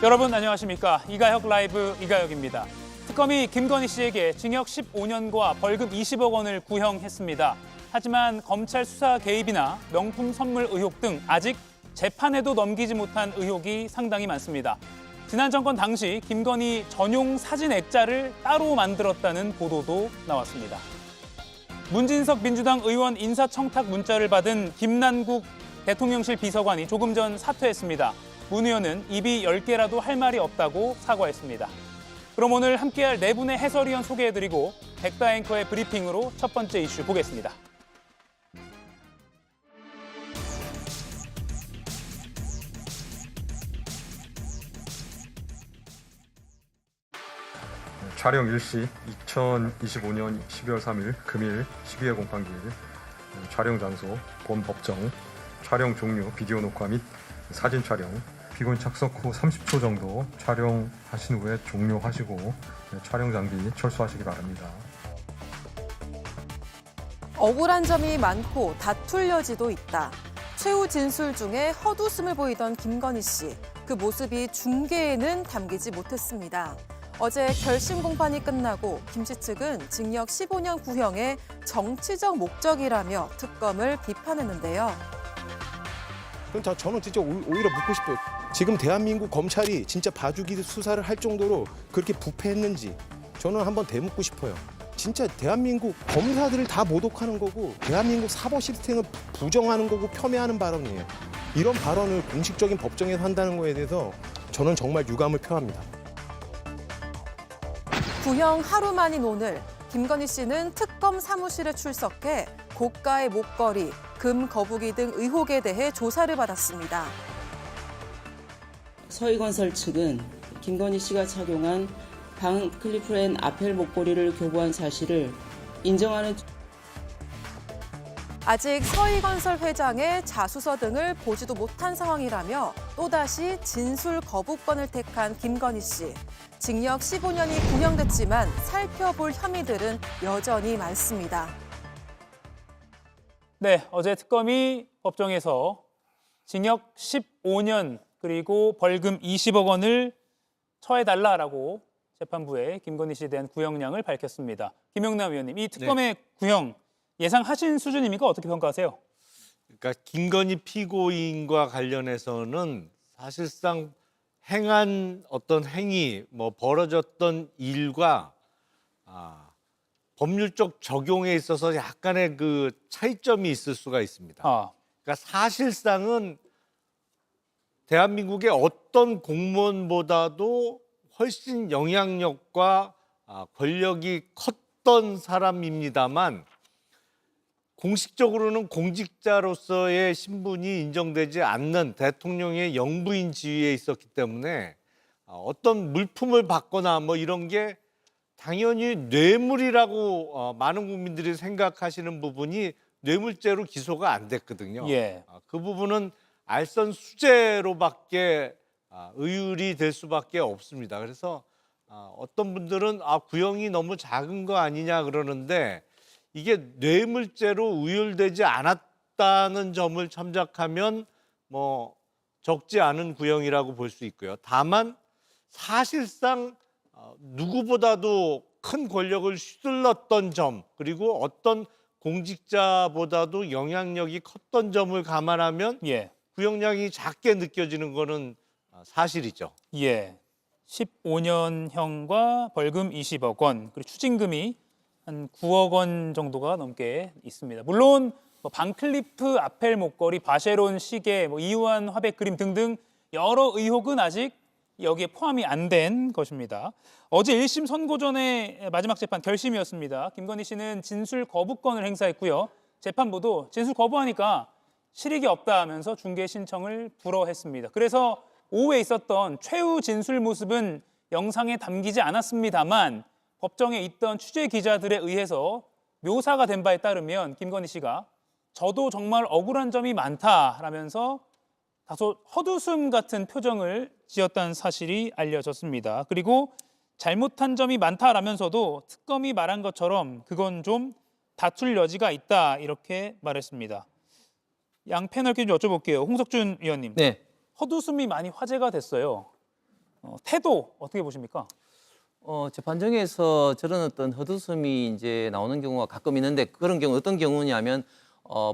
여러분 안녕하십니까? 이가혁 라이브 이가혁입니다. 특검이 김건희 씨에게 징역 15년과 벌금 20억 원을 구형했습니다. 하지만 검찰 수사 개입이나 명품 선물 의혹 등 아직 재판에도 넘기지 못한 의혹이 상당히 많습니다. 지난 정권 당시 김건희 전용 사진 액자를 따로 만들었다는 보도도 나왔습니다. 문진석 민주당 의원 인사청탁 문자를 받은 김남국 대통령실 비서관이 조금 전 사퇴했습니다. 문 의원은 입이 10개라도 할 말이 없다고 사과했습니다. 그럼 오늘 함께할 네 분의 해설위원 소개해드리고 백다 앵커의 브리핑으로 첫 번째 이슈 보겠습니다. 촬영 일시 2025년 12월 3일 금일 12회 공판기일 촬영 장소 본 법정 촬영 종료 비디오 녹화 및 사진 촬영 피고인 착석 후 30초 정도 촬영하신 후에 종료하시고 촬영 장비 철수하시기 바랍니다. 억울한 점이 많고 다툴 여지도 있다. 최후 진술 중에 헛웃음을 보이던 김건희 씨. 그 모습이 중계에는 담기지 못했습니다. 어제 결심 공판이 끝나고 김 씨 측은 징역 15년 구형의 정치적 목적이라며 특검을 비판했는데요. 그럼 저는 진짜 오히려 묻고 싶어요. 지금 대한민국 검찰이 진짜 봐주기 수사를 할 정도로 그렇게 부패했는지 저는 한번 되묻고 싶어요. 진짜 대한민국 검사들을 다 모독하는 거고 대한민국 사법 시스템을 부정하는 거고 폄훼하는 발언이에요. 이런 발언을 공식적인 법정에서 한다는 거에 대해서 저는 정말 유감을 표합니다. 구형 하루 만인 오늘 김건희 씨는 특검 사무실에 출석해 고가의 목걸이, 금 거북이 등 의혹에 대해 조사를 받았습니다. 서희건설 측은 김건희 씨가 착용한 방 클리프랜 아펠 목걸이를 교부한 사실을 인정하는. 아직 서희건설 회장의 자수서 등을 보지도 못한 상황이라며 또다시 진술 거부권을 택한 김건희 씨. 징역 15년이 구형됐지만 살펴볼 혐의들은 여전히 많습니다. 네, 어제 특검이 법정에서 징역 15년 그리고 벌금 20억 원을 처해달라라고 재판부에 김건희 씨에 대한 구형량을 밝혔습니다. 김영남 의원님, 이 특검의 구형 예상하신 수준입니까? 어떻게 평가하세요? 그러니까 김건희 피고인과 관련해서는 사실상 행한 어떤 행위, 벌어졌던 일과 법률적 적용에 있어서 약간의 그 차이점이 있을 수가 있습니다. 그러니까 사실상은 대한민국의 어떤 공무원보다도 훨씬 영향력과 권력이 컸던 사람입니다만 공식적으로는 공직자로서의 신분이 인정되지 않는 대통령의 영부인 지위에 있었기 때문에 어떤 물품을 받거나 이런 게 당연히 뇌물이라고 많은 국민들이 생각하시는 부분이 뇌물죄로 기소가 안 됐거든요. 예. 그 부분은 알선 수재로밖에 의율이 될 수밖에 없습니다. 그래서 어떤 분들은 구형이 너무 작은 거 아니냐 그러는데 이게 뇌물죄로 의율되지 않았다는 점을 참작하면 적지 않은 구형이라고 볼 수 있고요. 다만 사실상 누구보다도 큰 권력을 휘둘렀던 점 그리고 어떤 공직자보다도 영향력이 컸던 점을 감안하면 구형량이 작게 느껴지는 거는 사실이죠. 예, 15년형과 벌금 20억 원 그리고 추징금이 한 9억 원 정도가 넘게 있습니다. 물론 방클리프 아펠 목걸이, 바쉐론 시계, 이우한 화백 그림 등등 여러 의혹은 아직 여기에 포함이 안 된 것입니다. 어제 1심 선고전의 마지막 재판 결심이었습니다. 김건희 씨는 진술 거부권을 행사했고요. 재판부도 진술 거부하니까 실익이 없다 하면서 중개 신청을 불허했습니다. 그래서 오후에 있었던 최후 진술 모습은 영상에 담기지 않았습니다만 법정에 있던 취재 기자들에 의해서 묘사가 된 바에 따르면 김건희 씨가 저도 정말 억울한 점이 많다라면서 다소 헛웃음 같은 표정을 지었다는 사실이 알려졌습니다. 그리고 잘못한 점이 많다라면서도 특검이 말한 것처럼 그건 좀 다툴 여지가 있다 이렇게 말했습니다. 양 패널께 좀 여쭤볼게요. 홍석준 위원님. 네. 헛웃음이 많이 화제가 됐어요. 태도 어떻게 보십니까? 재판정에서 저런 어떤 헛웃음이 이제 나오는 경우가 가끔 있는데 그런 경우 어떤 경우냐면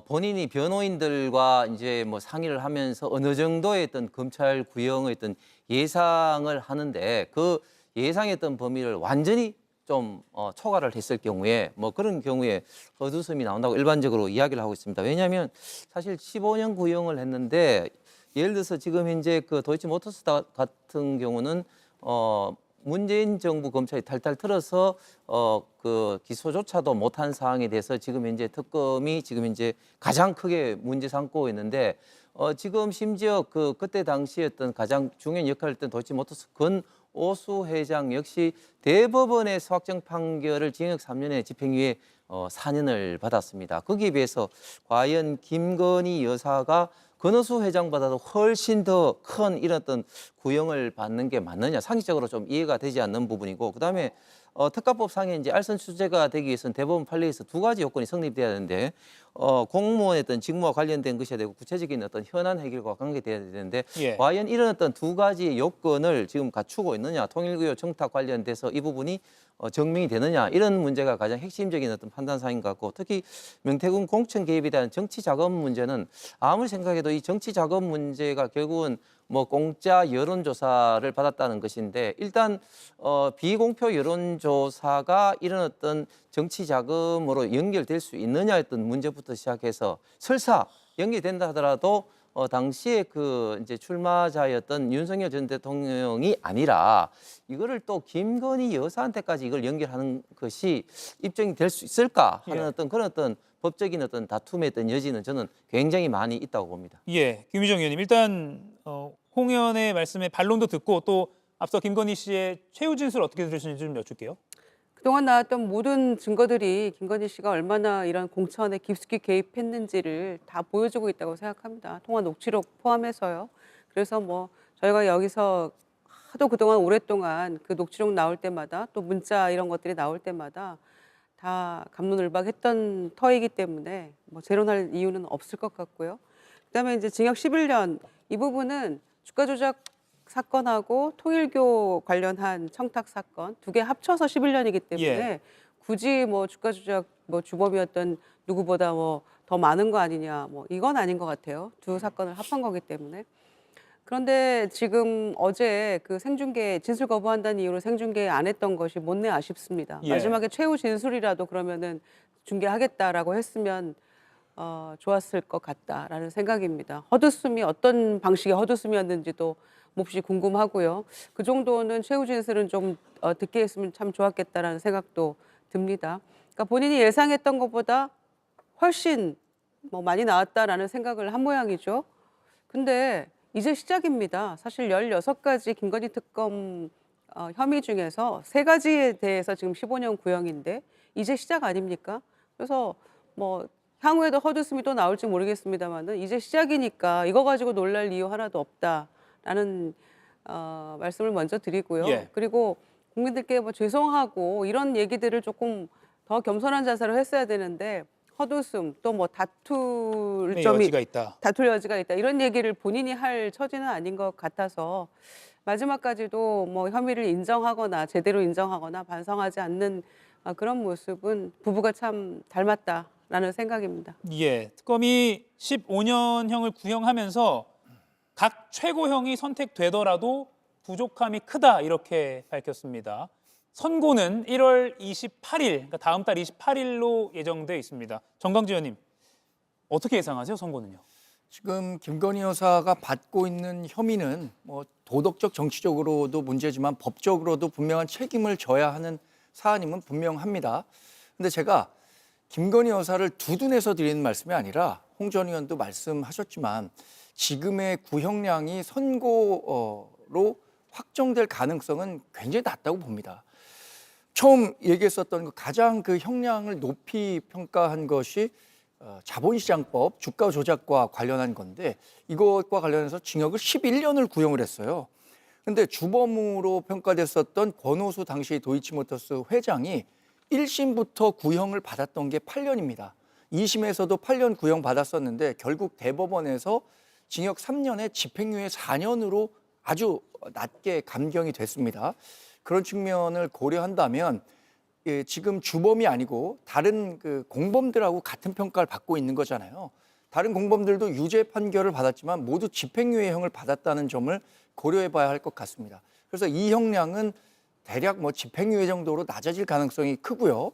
본인이 변호인들과 이제 뭐 상의를 하면서 어느 정도의 어떤 검찰 구형의 어떤 예상을 하는데 그 예상했던 범위를 완전히 좀 초과를 했을 경우에 뭐 그런 경우에 헛웃음이 나온다고 일반적으로 이야기를 하고 있습니다. 왜냐하면 사실 15년 구형을 했는데 예를 들어서 지금 현재 그 도이치모터스 같은 경우는 문재인 정부 검찰이 탈탈 틀어서 그 기소조차도 못한 사항에 대해서 지금 현재 특검이 지금 현재 가장 크게 문제 삼고 있는데 지금 심지어 그때 당시에 어떤 가장 중요한 역할을 했던 도이치모터스 권오수 회장 역시 대법원의 확정 판결을 징역 3년에 집행유예 4년을 받았습니다. 거기에 비해서 과연 김건희 여사가 권오수 회장보다도 훨씬 더 큰 이런 어떤 구형을 받는 게 맞느냐, 상식적으로 좀 이해가 되지 않는 부분이고, 그다음에 특가법상에 이제 알선 추재가 되기 위해서는 대법원 판례에서 두 가지 요건이 성립돼야 되는데 공무원의 어떤 직무와 관련된 것이 되고 구체적인 어떤 현안 해결과 관계돼야 되는데 예. 과연 이런 어떤 두 가지 요건을 지금 갖추고 있느냐, 통일구역 청탁 관련돼서 이 부분이 증명이 되느냐, 이런 문제가 가장 핵심적인 어떤 판단사인 것 같고, 특히 명태균 공천 개입에 대한 정치 자금 문제는 아무리 생각해도 이 정치 자금 문제가 결국은 뭐 공짜 여론조사를 받았다는 것인데, 일단 비공표 여론조사가 이런 어떤 정치 자금으로 연결될 수 있느냐 했던 문제부터 시작해서 설사 연결된다 하더라도 당시에 그 이제 출마자였던 윤석열 전 대통령이 아니라 이거를 또 김건희 여사한테까지 이걸 연결하는 것이 입증이 될 수 있을까 하는 예. 어떤 그런 어떤 법적인 어떤 다툼의 어떤 여지는 저는 굉장히 많이 있다고 봅니다. 예, 김유정 의원님 일단 홍 의원의 말씀에 반론도 듣고 또 앞서 김건희 씨의 최후 진술 어떻게 들으시는지 좀 여쭐게요. 그동안 나왔던 모든 증거들이 김건희 씨가 얼마나 이런 공천에 깊숙이 개입했는지를 다 보여주고 있다고 생각합니다. 통화 녹취록 포함해서요. 그래서 뭐 저희가 여기서 하도 그동안 오랫동안 그 녹취록 나올 때마다 또 문자 이런 것들이 나올 때마다 다 갑론을박했던 터이기 때문에 뭐 재론할 이유는 없을 것 같고요. 그다음에 이제 징역 11년 이 부분은 주가 조작 사건하고 통일교 관련한 청탁 사건 두 개 합쳐서 11년이기 때문에 예. 굳이 뭐 주가 조작 뭐 주범이었던 누구보다 뭐 더 많은 거 아니냐, 뭐 이건 아닌 것 같아요. 두 사건을 합한 거기 때문에. 그런데 지금 어제 그 생중계 진술 거부한다는 이유로 생중계 안 했던 것이 못내 아쉽습니다. 예. 마지막에 최후 진술이라도 그러면은 중계하겠다라고 했으면 좋았을 것 같다라는 생각입니다. 헛웃음이 어떤 방식의 헛웃음이었는지도 몹시 궁금하고요. 그 정도는 최후 진술은 좀 듣게 했으면 참 좋았겠다라는 생각도 듭니다. 그러니까 본인이 예상했던 것보다 훨씬 뭐 많이 나왔다라는 생각을 한 모양이죠. 근데 이제 시작입니다. 사실 16가지 김건희 특검 혐의 중에서 3가지에 대해서 지금 15년 구형인데 이제 시작 아닙니까? 그래서 뭐 향후에도 헛웃음이 또 나올지 모르겠습니다만은 이제 시작이니까 이거 가지고 놀랄 이유 하나도 없다라는 말씀을 먼저 드리고요. 예. 그리고 국민들께 뭐 죄송하고 이런 얘기들을 조금 더 겸손한 자세로 했어야 되는데 헛웃음 또 뭐 다툴 점이 여지가 있다. 다툴 여지가 있다 이런 얘기를 본인이 할 처지는 아닌 것 같아서 마지막까지도 뭐 혐의를 인정하거나 제대로 인정하거나 반성하지 않는 그런 모습은 부부가 참 닮았다라는 생각입니다. 예, 특검이 15년형을 구형하면서 각 최고형이 선택되더라도 부족함이 크다 이렇게 밝혔습니다. 선고는 1월 28일, 그러니까 다음 달 28일로 예정돼 있습니다. 정광지 의원님, 어떻게 예상하세요, 선고는요? 지금 김건희 여사가 받고 있는 혐의는 뭐 도덕적 정치적으로도 문제지만 법적으로도 분명한 책임을 져야 하는 사안임은 분명합니다. 근데 제가 김건희 여사를 두둔해서 드리는 말씀이 아니라 홍 전 의원도 말씀하셨지만 지금의 구형량이 선고로 확정될 가능성은 굉장히 낮다고 봅니다. 처음 얘기했었던 가장 그 형량을 높이 평가한 것이 자본시장법 주가 조작과 관련한 건데 이것과 관련해서 징역을 11년을 구형을 했어요. 근데 주범으로 평가됐었던 권오수 당시 도이치모터스 회장이 1심부터 구형을 받았던 게 8년입니다. 2심에서도 8년 구형 받았었는데 결국 대법원에서 징역 3년에 집행유예 4년으로 아주 낮게 감경이 됐습니다. 그런 측면을 고려한다면 지금 주범이 아니고 다른 그 공범들하고 같은 평가를 받고 있는 거잖아요. 다른 공범들도 유죄 판결을 받았지만 모두 집행유예형을 받았다는 점을 고려해 봐야 할 것 같습니다. 그래서 이 형량은 대략 뭐 집행유예 정도로 낮아질 가능성이 크고요.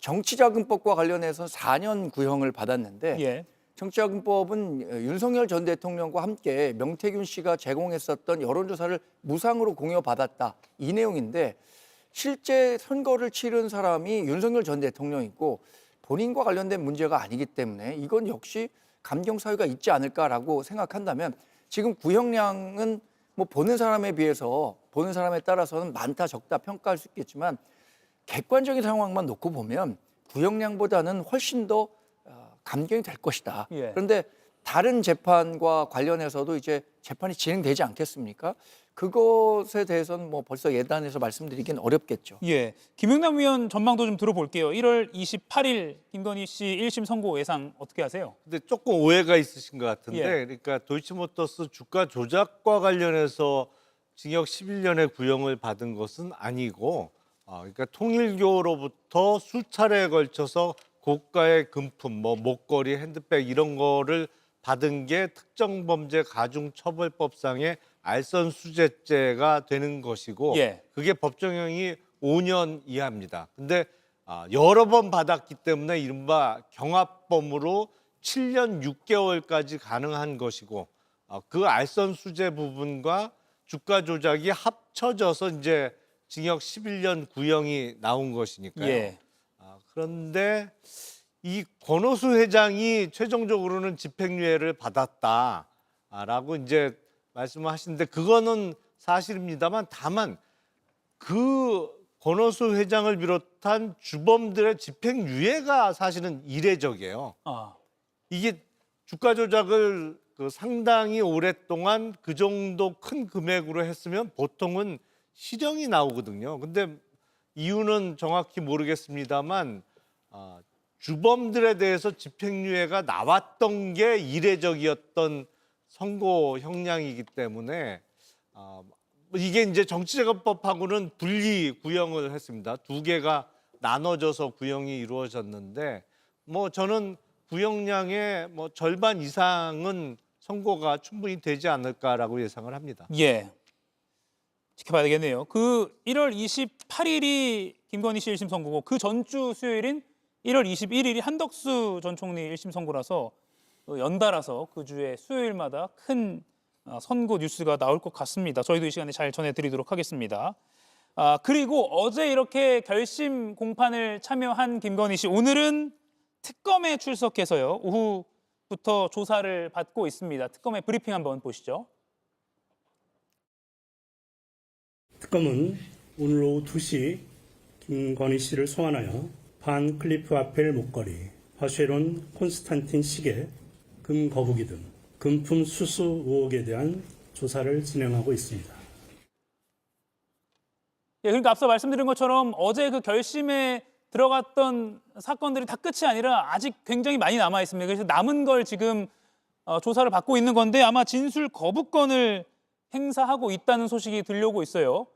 정치자금법과 관련해서 4년 구형을 받았는데 예. 정치자금법은 윤석열 전 대통령과 함께 명태균 씨가 제공했었던 여론조사를 무상으로 공여받았다. 이 내용인데 실제 선거를 치른 사람이 윤석열 전 대통령이고 본인과 관련된 문제가 아니기 때문에 이건 역시 감경 사유가 있지 않을까라고 생각한다면 지금 구형량은 뭐 보는 사람에 비해서 보는 사람에 따라서는 많다 적다 평가할 수 있겠지만 객관적인 상황만 놓고 보면 구형량보다는 훨씬 더 감경이 될 것이다. 예. 그런데 다른 재판과 관련해서도 이제 재판이 진행되지 않겠습니까? 그것에 대해서는 뭐 벌써 예단해서 말씀드리긴 어렵겠죠. 예. 김용남 의원 전망도 좀 들어볼게요. 1월 28일 김건희 씨 1심 선고 예상 어떻게 하세요? 근데 조금 오해가 있으신 것 같은데, 예. 그러니까 도이치모터스 주가 조작과 관련해서 징역 11년의 구형을 받은 것은 아니고, 그러니까 통일교로부터 수차례에 걸쳐서 고가의 금품, 뭐 목걸이, 핸드백 이런 거를 받은 게 특정범죄 가중처벌법상의 알선수재죄가 되는 것이고, 예. 그게 법정형이 5년 이하입니다. 근데 여러 번 받았기 때문에 이른바 경합범으로 7년 6개월까지 가능한 것이고, 그 알선수재 부분과 주가 조작이 합쳐져서 이제 징역 11년 구형이 나온 것이니까요. 예. 그런데 이 권오수 회장이 최종적으로는 집행유예를 받았다라고 이제 말씀을 하시는데 그거는 사실입니다만, 다만 그 권오수 회장을 비롯한 주범들의 집행유예가 사실은 이례적이에요. 이게 주가 조작을 상당히 오랫동안 그 정도 큰 금액으로 했으면 보통은 실형이 나오거든요. 근데 이유는 정확히 모르겠습니다만 주범들에 대해서 집행유예가 나왔던 게 이례적이었던 선고 형량이기 때문에 이게 이제 정치자금법하고는 분리 구형을 했습니다. 두 개가 나눠져서 구형이 이루어졌는데 뭐 저는 구형량의 뭐 절반 이상은 선고가 충분히 되지 않을까라고 예상을 합니다. 예. 지켜봐야 되겠네요. 그 1월 28일이 김건희 씨 1심 선고고 그 전주 수요일인 1월 21일이 한덕수 전 총리 1심 선고라서 연달아서 그 주에 수요일마다 큰 선고 뉴스가 나올 것 같습니다. 저희도 이 시간에 잘 전해드리도록 하겠습니다. 그리고 어제 이렇게 결심 공판을 참여한 김건희 씨, 오늘은 특검에 출석해서요. 오후부터 조사를 받고 있습니다. 특검의 브리핑 한번 보시죠. 특검은 오늘 오후 2시 김건희 씨를 소환하여 반 클리프 아펠 목걸이, 바쉐론 콘스탄틴 시계, 금 거북이 등 금품 수수 의혹에 대한 조사를 진행하고 있습니다. 예, 그러니까 앞서 말씀드린 것처럼 어제 그 결심에 들어갔던 사건들이 다 끝이 아니라 아직 굉장히 많이 남아 있습니다. 그래서 남은 걸 지금 조사를 받고 있는 건데 아마 진술 거부권을 행사하고 있다는 소식이 들려오고 있어요.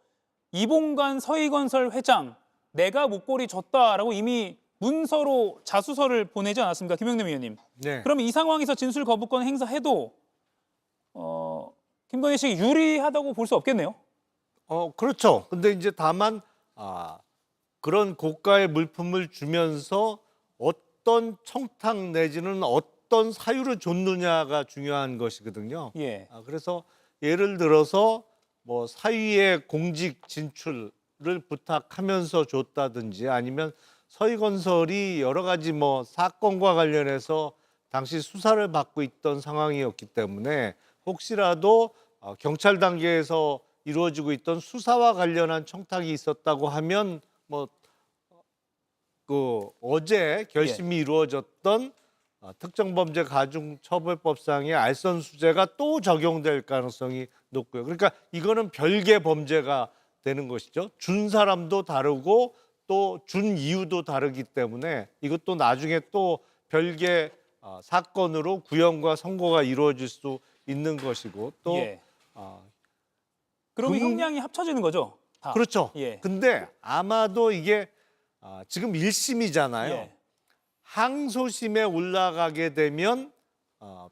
이봉관 서희건설 회장, 내가 목걸이 줬다라고 이미 문서로 자수서를 보내지 않았습니까, 김영남 의원님? 네. 그러면 이 상황에서 진술 거부권 행사해도 김건희 씨가 유리하다고 볼 수 없겠네요. 그렇죠. 근데 이제 다만 그런 고가의 물품을 주면서 어떤 청탁 내지는 어떤 사유를 줬느냐가 중요한 것이거든요. 예. 그래서 예를 들어서 뭐 사위의 공직 진출을 부탁하면서 줬다든지 아니면 서희건설이 여러 가지 뭐 사건과 관련해서 당시 수사를 받고 있던 상황이었기 때문에 혹시라도 경찰 단계에서 이루어지고 있던 수사와 관련한 청탁이 있었다고 하면 뭐 그 어제 결심이 이루어졌던 특정범죄 가중처벌법상의 알선수재가 또 적용될 가능성이 높고요. 그러니까 이거는 별개 범죄가 되는 것이죠. 준 사람도 다르고 또 준 이유도 다르기 때문에 이것도 나중에 또 별개 사건으로 구형과 선고가 이루어질 수 있는 것이고 또 예. 그러면 형량이 합쳐지는 거죠? 다. 그렇죠. 예. 근데 아마도 이게 지금 1심이잖아요. 예. 항소심에 올라가게 되면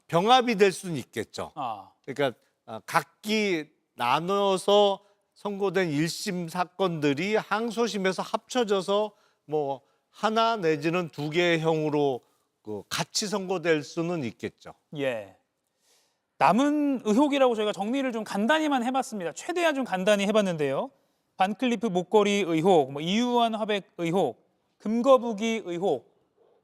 병합이 될 수는 있겠죠. 아, 그러니까 각기 나눠서 선고된 1심 사건들이 항소심에서 합쳐져서 뭐 하나 내지는 두 개의 형으로 같이 선고될 수는 있겠죠. 예. 남은 의혹이라고 저희가 정리를 좀 간단히만 해봤습니다. 최대한 좀 간단히 해봤는데요. 반클리프 목걸이 의혹, 뭐 이유한 화백 의혹, 금거북이 의혹,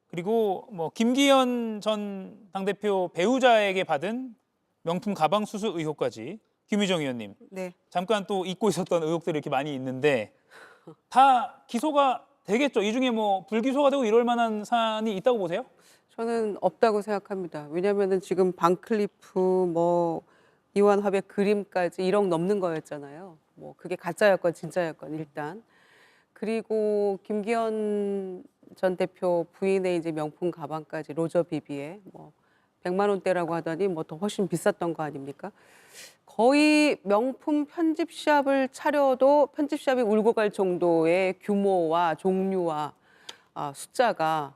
그리고 뭐 김기현 전 당대표 배우자에게 받은 명품 가방 수수 의혹까지 김유정 의원님 네. 잠깐 또 잊고 있었던 의혹들이 이렇게 많이 있는데 다 기소가 되겠죠? 이 중에 뭐 불기소가 되고 이럴 만한 사안이 있다고 보세요? 저는 없다고 생각합니다. 왜냐하면은 지금 반클리프 뭐 이완 화백 그림까지 1억 넘는 거였잖아요. 뭐 그게 가짜였건 진짜였건 일단. 그리고 김기현 전 대표 부인의 이제 명품 가방까지 로저 비비에 뭐 100만 원대라고 하더니 뭐 더 훨씬 비쌌던 거 아닙니까? 거의 명품 편집샵을 차려도 편집샵이 울고 갈 정도의 규모와 종류와 숫자가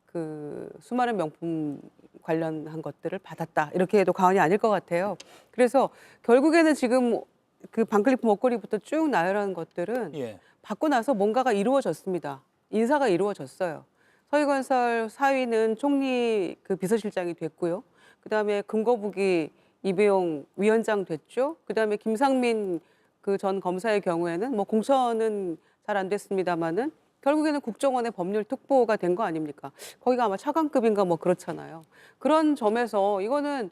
그 수많은 명품 관련한 것들을 받았다. 이렇게 해도 과언이 아닐 것 같아요. 그래서 결국에는 지금 그 반클리프 목걸이부터 쭉 나열하는 것들은 예. 받고 나서 뭔가가 이루어졌습니다. 인사가 이루어졌어요. 서희건설 사위는 총리 그 비서실장이 됐고요. 그다음에 금거북이 이배용 위원장 됐죠. 그다음에 김상민 그 전 검사의 경우에는 뭐 공천은 잘 안 됐습니다마는 결국에는 국정원의 법률 특보가 된 거 아닙니까? 거기가 아마 차관급인가 뭐 그렇잖아요. 그런 점에서 이거는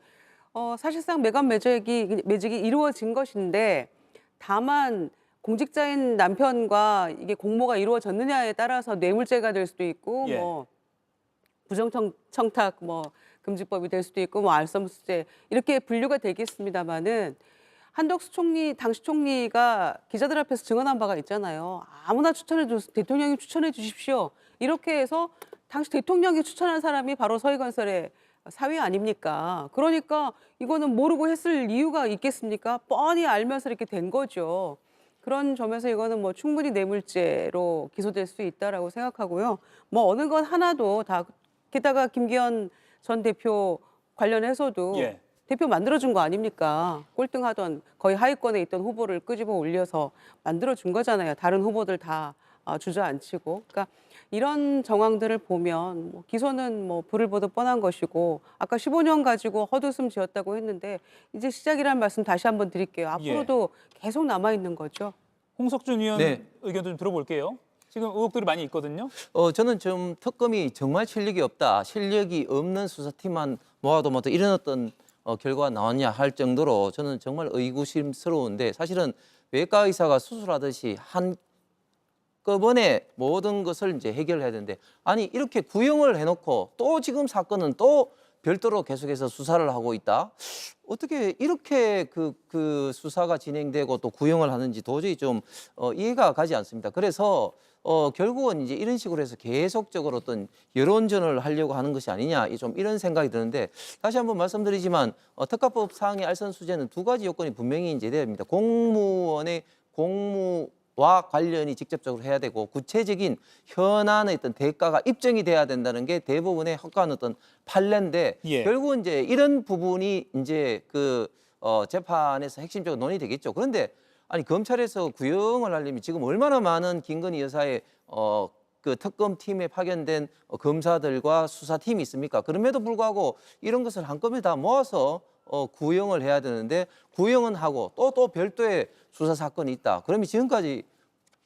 사실상 매각 매직이 이루어진 것인데 다만 공직자인 남편과 이게 공모가 이루어졌느냐에 따라서 뇌물죄가 될 수도 있고 예. 뭐 부정청탁 뭐 금지법이 될 수도 있고 뭐 알선수재 이렇게 분류가 되겠습니다마는 한덕수 총리 당시 총리가 기자들 앞에서 증언한 바가 있잖아요. 아무나 대통령이 추천해 주십시오. 이렇게 해서 당시 대통령이 추천한 사람이 바로 서희건설의 사위 아닙니까? 그러니까 이거는 모르고 했을 이유가 있겠습니까? 뻔히 알면서 이렇게 된 거죠. 그런 점에서 이거는 뭐 충분히 뇌물죄로 기소될 수 있다라고 생각하고요. 뭐 어느 건 하나도 다 게다가 김기현 전 대표 관련해서도 예. 대표 만들어준 거 아닙니까? 꼴등하던 거의 하위권에 있던 후보를 끄집어 올려서 만들어준 거잖아요. 다른 후보들 다 주저앉히고. 그러니까 이런 정황들을 보면 뭐 기소는 뭐 불을 보듯 뻔한 것이고 아까 15년 가지고 헛웃음 지었다고 했는데 이제 시작이라는 말씀 다시 한번 드릴게요. 앞으로도 계속 남아있는 거죠. 홍석준 의원 네. 의견도 좀 들어볼게요. 지금 의혹들이 많이 있거든요. 저는 좀 특검이 정말 실력이 없다. 실력이 없는 수사팀만 모아도 뭐 이런 어떤 결과가 나왔냐 할 정도로 저는 정말 의구심스러운데 사실은 외과 의사가 수술하듯이 한꺼번에 모든 것을 이제 해결해야 되는데 아니 이렇게 구형을 해놓고 또 지금 사건은 또 별도로 계속해서 수사를 하고 있다. 어떻게 이렇게 그 수사가 진행되고 또 구형을 하는지 도저히 좀 이해가 가지 않습니다. 그래서 결국은 이제 이런 식으로 해서 계속적으로 어떤 여론전을 하려고 하는 것이 아니냐 좀 이런 생각이 드는데 다시 한번 말씀드리지만 특가법 상의 알선수재는 두 가지 요건이 분명히 이제 돼야 됩니다. 공무원의 공무와 관련이 직접적으로 해야 되고 구체적인 현안의 어떤 대가가 입증이 돼야 된다는 게 대부분의 확고한 어떤 판례인데 예. 결국은 이제 이런 부분이 이제 재판에서 핵심적으로 논의되겠죠. 그런데 아니 검찰에서 구형을 하려면 지금 얼마나 많은 김건희 여사의 그 특검팀에 파견된 검사들과 수사팀이 있습니까? 그럼에도 불구하고 이런 것을 한꺼번에 다 모아서 구형을 해야 되는데 구형은 하고 또 별도의 수사 사건이 있다. 그러면 지금까지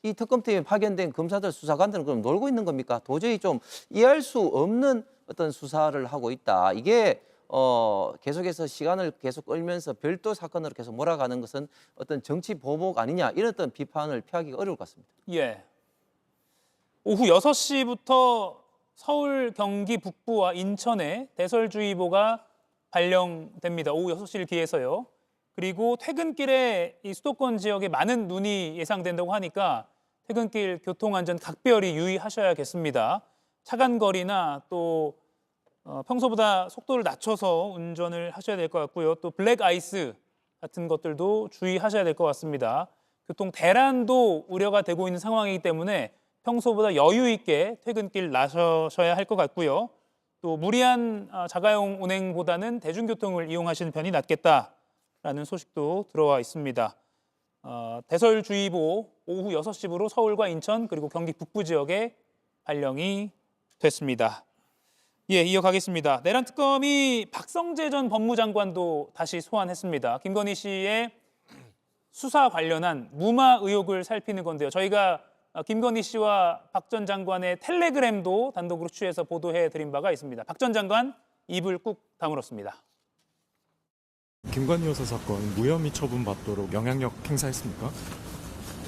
이 특검팀에 파견된 검사들 수사관들은 그럼 놀고 있는 겁니까? 도저히 좀 이해할 수 없는 어떤 수사를 하고 있다. 이게 계속해서 시간을 계속 끌면서 별도 사건으로 계속 몰아가는 것은 어떤 정치 보복 아니냐 이런 어떤 비판을 피하기가 어려울 것 같습니다. 예. 오후 6시부터 서울, 경기 북부와 인천에 대설주의보가 발령됩니다. 오후 6시를 기해서요. 그리고 퇴근길에 이 수도권 지역에 많은 눈이 예상된다고 하니까 퇴근길 교통안전 각별히 유의하셔야겠습니다. 차간거리나 또 평소보다 속도를 낮춰서 운전을 하셔야 될 것 같고요. 또 블랙 아이스 같은 것들도 주의하셔야 될 것 같습니다. 교통 대란도 우려가 되고 있는 상황이기 때문에 평소보다 여유 있게 퇴근길 나서셔야 할 것 같고요. 또 무리한 자가용 운행보다는 대중교통을 이용하시는 편이 낫겠다라는 소식도 들어와 있습니다. 대설주의보 오후 6시부로 서울과 인천 그리고 경기 북부 지역에 발령이 됐습니다. 예, 이어가겠습니다. 내란 특검이 박성재 전 법무장관도 다시 소환했습니다. 김건희 씨의 수사 관련한 무마 의혹을 살피는 건데요. 저희가 김건희 씨와 박 전 장관의 텔레그램도 단독으로 취해서 보도해 드린 바가 있습니다. 박 전 장관 입을 꾹 다물었습니다. 김건희 여사 사건 무혐의 처분받도록 영향력 행사했습니까?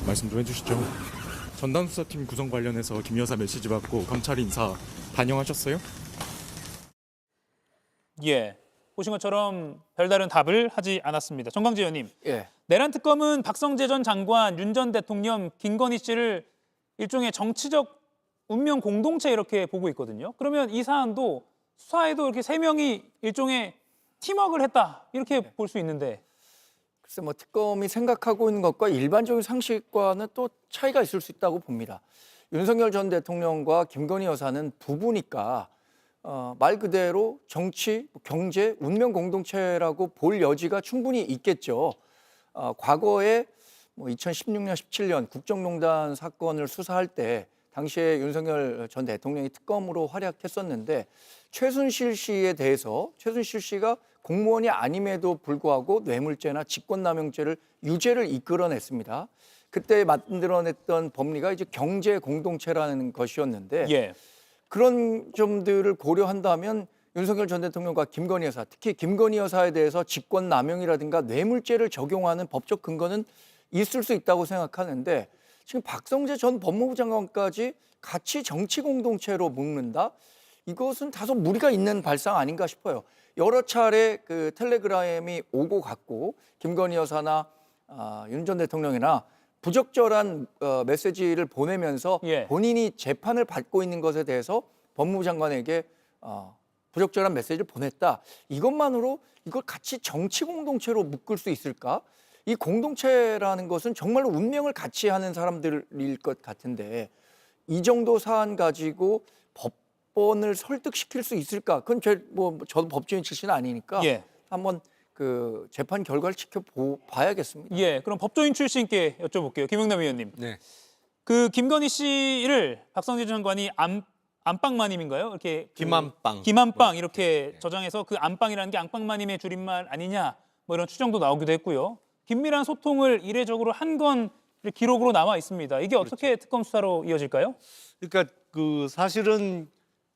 말씀 좀 해주시죠. 전담수사팀 구성 관련해서 김 여사 메시지 받고 검찰 인사 반영하셨어요? 예, 보신 것처럼 별다른 답을 하지 않았습니다. 정광재 의원님, 예. 내란 특검은 박성재 전 장관, 윤 전 대통령, 김건희 씨를 일종의 정치적 운명 공동체 이렇게 보고 있거든요. 그러면 이 사안도 수사에도 이렇게 세 명이 일종의 팀워크를 했다 이렇게 볼 수 있는데. 글쎄 뭐 특검이 생각하고 있는 것과 일반적인 상식과는 또 차이가 있을 수 있다고 봅니다. 윤석열 전 대통령과 김건희 여사는 부부니까 말 그대로 정치, 경제, 운명 공동체라고 볼 여지가 충분히 있겠죠. 과거에 뭐 2016년, 17년 국정농단 사건을 수사할 때 당시에 윤석열 전 대통령이 특검으로 활약했었는데 최순실 씨에 대해서 최순실 씨가 공무원이 아님에도 불구하고 뇌물죄나 직권남용죄를 유죄를 이끌어냈습니다. 그때 만들어냈던 법리가 이제 경제 공동체라는 것이었는데 예. 그런 점들을 고려한다면 윤석열 전 대통령과 김건희 여사, 특히 김건희 여사에 대해서 직권남용이라든가 뇌물죄를 적용하는 법적 근거는 있을 수 있다고 생각하는데 지금 박성재 전 법무부 장관까지 같이 정치 공동체로 묶는다? 이것은 다소 무리가 있는 발상 아닌가 싶어요. 여러 차례 그 텔레그램이 오고 갔고 김건희 여사나 윤 전 대통령이나 부적절한 메시지를 보내면서 예. 본인이 재판을 받고 있는 것에 대해서 법무부 장관에게 부적절한 메시지를 보냈다. 이것만으로 이걸 같이 정치 공동체로 묶을 수 있을까? 이 공동체라는 것은 정말로 운명을 같이 하는 사람들일 것 같은데 이 정도 사안 가지고 법원을 설득시킬 수 있을까? 그건 저도 법조인 출신 아니니까 예. 한번 그 재판 결과를 지켜봐야겠습니다. 예, 그럼 법조인 출신께 여쭤볼게요. 김영남 의원님. 네. 그 김건희 씨를 박성재 장관이 안방마님인가요? 이렇게 김안방. 김안방 이렇게 저장해서 그 안방이라는 게 안방마님의 줄임말 아니냐 뭐 이런 추정도 나오기도 했고요. 긴밀한 소통을 이례적으로 한 건 기록으로 남아 있습니다. 이게 어떻게 특검 수사로 이어질까요? 그러니까 그 사실은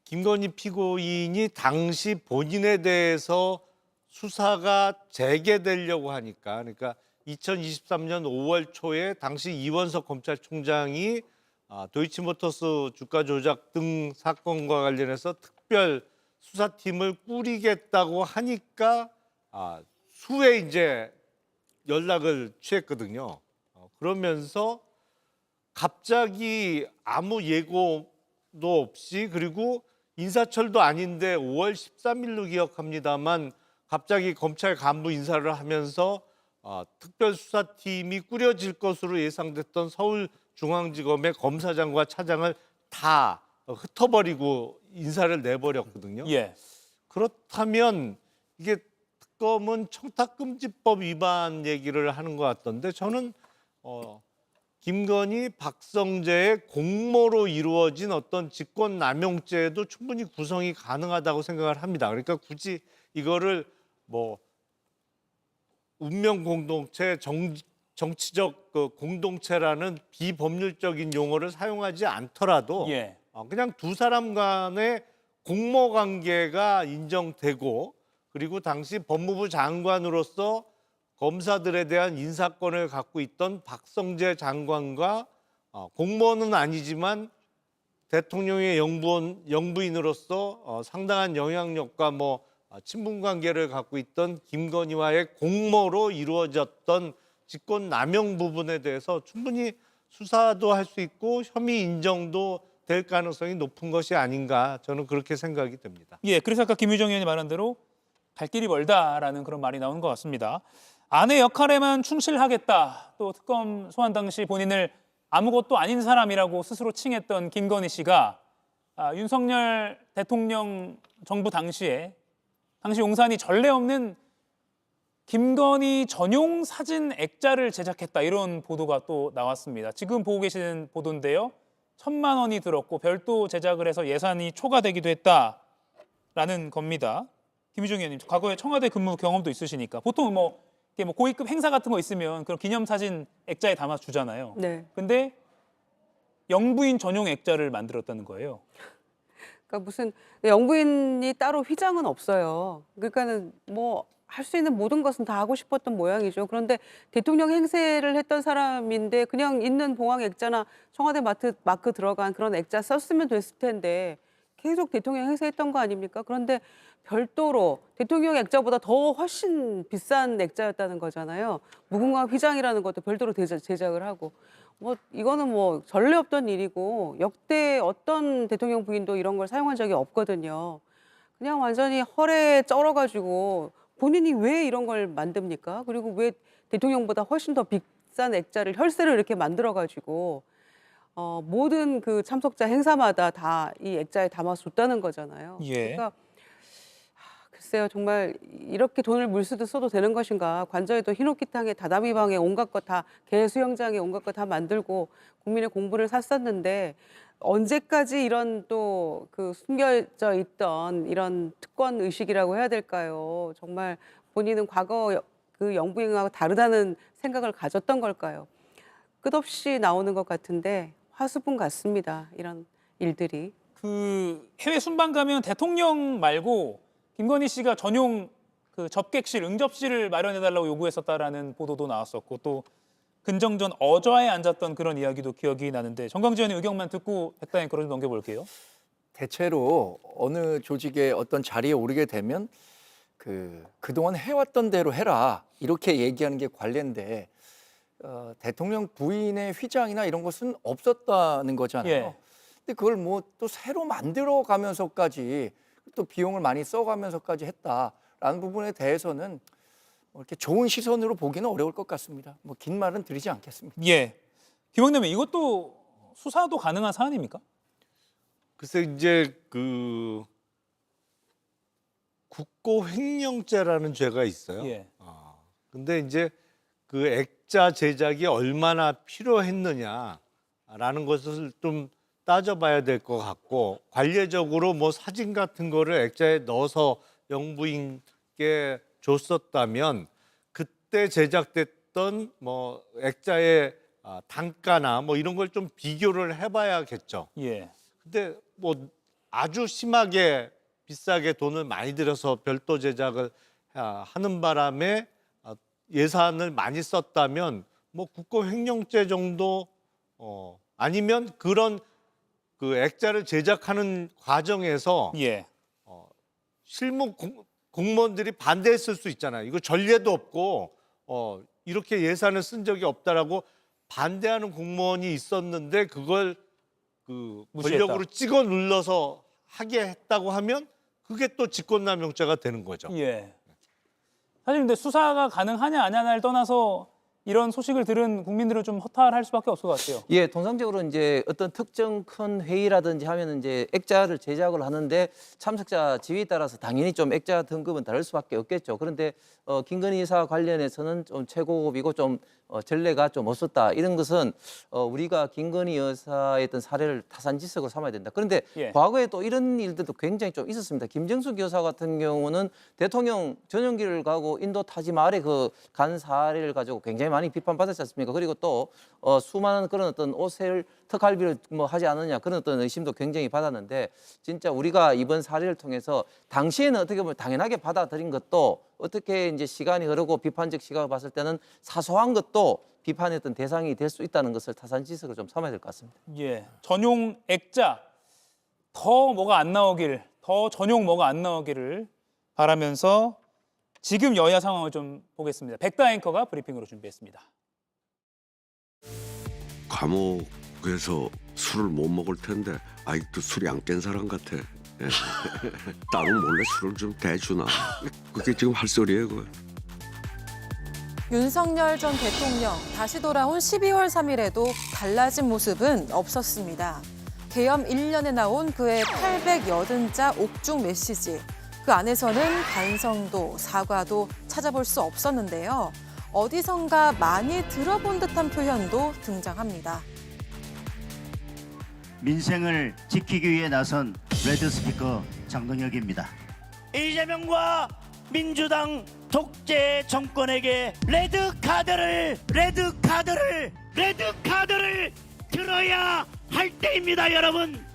김건희 피고인이 당시 본인에 대해서 수사가 재개되려고 하니까 그러니까 2023년 5월 초에 당시 이원석 검찰총장이 도이치모터스 주가 조작 등 사건과 관련해서 특별 수사팀을 꾸리겠다고 하니까 수에 이제 연락을 취했거든요. 그러면서 갑자기 아무 예고도 없이 그리고 인사철도 아닌데 5월 13일로 기억합니다만 갑자기 검찰 간부 인사를 하면서 특별수사팀이 꾸려질 것으로 예상됐던 서울중앙지검의 검사장과 차장을 다 흩어버리고 인사를 내버렸거든요. 예. 그렇다면 이게 특검은 청탁금지법 위반 얘기를 하는 것 같던데 저는 김건희, 박성재의 공모로 이루어진 어떤 직권남용죄도 충분히 구성이 가능하다고 생각을 합니다. 그러니까 굳이 이거를 뭐 운명 공동체, 정치적 그 공동체라는 비법률적인 용어를 사용하지 않더라도 예. 그냥 두 사람 간의 공모 관계가 인정되고 그리고 당시 법무부 장관으로서 검사들에 대한 인사권을 갖고 있던 박성재 장관과 공무원은 아니지만 대통령의 영부인으로서 상당한 영향력과 친분 관계를 갖고 있던 김건희와의 공모로 이루어졌던 직권남용 부분에 대해서 충분히 수사도 할 수 있고 혐의 인정도 될 가능성이 높은 것이 아닌가 저는 그렇게 생각이 됩니다. 예, 그래서 아까 김유정 의원이 말한 대로 갈 길이 멀다라는 그런 말이 나오는 것 같습니다. 아내 역할에만 충실하겠다. 또 특검 소환 당시 본인을 아무것도 아닌 사람이라고 스스로 칭했던 김건희 씨가 윤석열 대통령 정부 당시 용산이 전례 없는 김건희 전용 사진 액자를 제작했다, 이런 보도가 또 나왔습니다. 지금 보고 계시는 보도인데요. 1,000만 원이 들었고 별도 제작을 해서 예산이 초과되기도 했다라는 겁니다. 김희중 의원님, 과거에 청와대 근무 경험도 있으시니까 보통 이렇게 고위급 행사 같은 거 있으면 그런 기념사진 액자에 담아 주잖아요. 네. 근데 영부인 전용 액자를 만들었다는 거예요. 그러니까 무슨 영부인이 따로 휘장은 없어요. 그러니까는 할 수 있는 모든 것은 다 하고 싶었던 모양이죠. 그런데 대통령 행세를 했던 사람인데 그냥 있는 봉황 액자나 청와대 마크 들어간 그런 액자 썼으면 됐을 텐데 계속 대통령 행세했던 거 아닙니까? 그런데 별도로 대통령 액자보다 더 훨씬 비싼 액자였다는 거잖아요. 무궁화 휘장이라는 것도 별도로 제작을 하고. 이거는 전례 없던 일이고 역대 어떤 대통령 부인도 이런 걸 사용한 적이 없거든요. 그냥 완전히 헐에 쩔어가지고 본인이 왜 이런 걸 만듭니까? 그리고 왜 대통령보다 훨씬 더 비싼 액자를 혈세를 이렇게 만들어가지고 모든 그 참석자 행사마다 다 이 액자에 담아줬다는 거잖아요. 예. 그러니까 글쎄요, 정말 이렇게 돈을 물쓰듯 써도 되는 것인가? 관저에도 흰옥기탕에 다다미 방에 온갖 것 다, 개 수영장에 온갖 것 다 만들고 국민의 공부를 샀었는데 언제까지 이런 또 그 숨겨져 있던 이런 특권 의식이라고 해야 될까요? 정말 본인은 과거 그 영부인하고 다르다는 생각을 가졌던 걸까요? 끝없이 나오는 것 같은데 화수분 같습니다. 이런 일들이. 그 해외 순방 가면 대통령 말고 김건희 씨가 전용 그 접객실, 응접실을 마련해달라고 요구했었다라는 보도도 나왔었고, 또 근정전 어좌에 앉았던 그런 이야기도 기억이 나는데, 정광재 의원의 의견만 듣고 백다앵커로 좀 넘겨볼게요. 대체로 어느 조직의 어떤 자리에 오르게 되면 그동안 해왔던 대로 해라, 이렇게 얘기하는 게 관례인데 대통령 부인의 휘장이나 이런 것은 없었다는 거잖아요. 예. 근데 그걸 또 새로 만들어 가면서까지 또 비용을 많이 써가면서까지 했다라는 부분에 대해서는 이렇게 좋은 시선으로 보기는 어려울 것 같습니다. 긴 말은 드리지 않겠습니다. 예. 김영남 의원, 이것도 수사도 가능한 사안입니까? 글쎄 이제 그 국고횡령죄라는 죄가 있어요. 예. 근데 이제 그 액자 제작이 얼마나 필요했느냐라는 것을 좀 따져봐야 될 것 같고, 관례적으로 사진 같은 거를 액자에 넣어서 영부인께 줬었다면 그때 제작됐던 액자의 단가나 이런 걸 좀 비교를 해봐야겠죠. 예. 근데 아주 심하게 비싸게 돈을 많이 들여서 별도 제작을 하는 바람에 예산을 많이 썼다면 국고횡령죄 정도 아니면 그런 그 액자를 제작하는 과정에서 예. 실무 공무원들이 반대했을 수 있잖아요. 이거 전례도 없고 이렇게 예산을 쓴 적이 없다라고 반대하는 공무원이 있었는데 그걸 무시했다. 권력으로 찍어 눌러서 하게 했다고 하면 그게 또 직권남용죄가 되는 거죠. 예. 사실 근데 수사가 가능하냐 아냐를 떠나서 이런 소식을 들은 국민들은 좀 허탈할 수밖에 없을 것 같아요. 예, 통상적으로 이제 어떤 특정 큰 회의라든지 하면 이제 액자를 제작을 하는데 참석자 지위에 따라서 당연히 좀 액자 등급은 다를 수밖에 없겠죠. 그런데 김건희 여사 관련해서는 좀 최고급이고 좀 전례가 좀 없었다. 이런 것은 우리가 김건희 여사의 어떤 사례를 타산지석으로 삼아야 된다. 그런데 예. 과거에 또 이런 일들도 굉장히 좀 있었습니다. 김정숙 여사 같은 경우는 대통령 전용기를 가고 인도 타지마할에 간 사례를 가지고 굉장히 많이 비판받았지 않습니까? 그리고 또 수많은 그런 어떤 옷을 특할비를 하지 않느냐 그런 어떤 의심도 굉장히 받았는데, 진짜 우리가 이번 사례를 통해서 당시에는 어떻게 보면 당연하게 받아들인 것도 어떻게 이제 시간이 흐르고 비판적 시각을 봤을 때는 사소한 것도 비판의 어떤 대상이 될 수 있다는 것을 타산지석으로 좀 삼아야 될 것 같습니다. 예. 전용 액자 더 뭐가 안 나오길, 더 전용 뭐가 안 나오기를 바라면서 지금 여야 상황을 좀 보겠습니다. 백다 앵커가 브리핑으로 준비했습니다. 감옥에서 술을 못 먹을 텐데 아직도 술이 안 깬 사람 같아. 예. 따로 몰래 술을 좀 대주나. 그게 지금 할 소리예요, 그거. 윤석열 전 대통령 다시 돌아온 12월 3일에도 달라진 모습은 없었습니다. 계엄 1년에 나온 그의 880자 옥중 메시지. 그 안에서는 반성도 사과도 찾아볼 수 없었는데요. 어디선가 많이 들어본 듯한 표현도 등장합니다. 민생을 지키기 위해 나선 레드 스피커 장동혁입니다. 이재명과 민주당 독재 정권에게 레드카드를 들어야 할 때입니다, 여러분.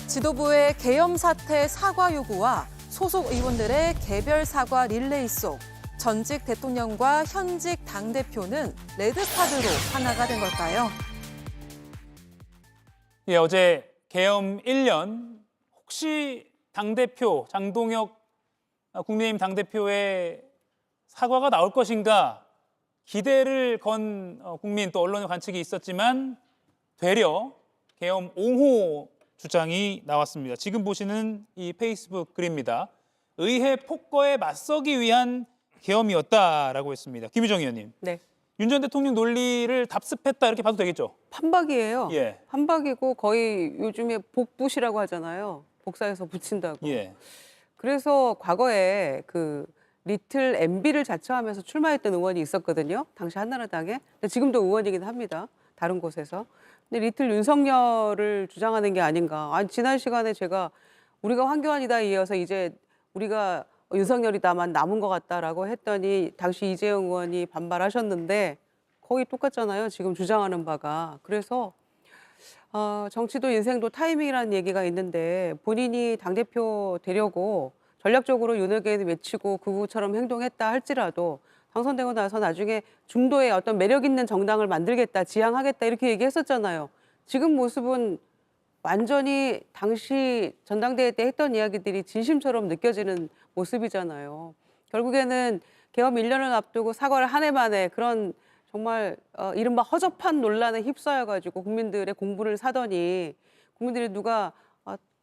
지도부의 계엄 사태 사과 요구와 소속 의원들의 개별 사과 릴레이 속 전직 대통령과 현직 당대표는 레드카드로 하나가 된 걸까요? 예, 어제 계엄 1년 혹시 당대표 장동혁 국민의힘 당대표의 사과가 나올 것인가 기대를 건 국민 또 언론의 관측이 있었지만 되려 계엄 옹호 주장이 나왔습니다. 지금 보시는 이 페이스북 글입니다. 의회 폭거에 맞서기 위한 계엄이었다라고 했습니다. 김유정 의원님. 네. 윤 전 대통령 논리를 답습했다 이렇게 봐도 되겠죠? 판박이에요. 예. 판박이고 거의 요즘에 복붙이라고 하잖아요. 복사해서 붙인다고. 예. 그래서 과거에 그 리틀 MB를 자처하면서 출마했던 의원이 있었거든요. 당시 한나라당에. 근데 지금도 의원이긴 합니다. 다른 곳에서. 근데 리틀 윤석열을 주장하는 게 아닌가. 아니, 지난 시간에 제가 우리가 황교안이다 이어서 이제 우리가 윤석열이다만 남은 것 같다라고 했더니 당시 이재용 의원이 반발하셨는데 거의 똑같잖아요. 지금 주장하는 바가. 그래서 정치도 인생도 타이밍이라는 얘기가 있는데 본인이 당대표 되려고 전략적으로 윤핵관 외치고 극우처럼 행동했다 할지라도 당선되고 나서 나중에 중도에 어떤 매력 있는 정당을 만들겠다, 지향하겠다 이렇게 얘기했었잖아요. 지금 모습은 완전히 당시 전당대회 때 했던 이야기들이 진심처럼 느껴지는 모습이잖아요. 결국에는 계엄 1년을 앞두고 사과를 한 해 만에 그런 정말 이른바 허접한 논란에 휩싸여가지고 국민들의 공분을 사더니 국민들이 누가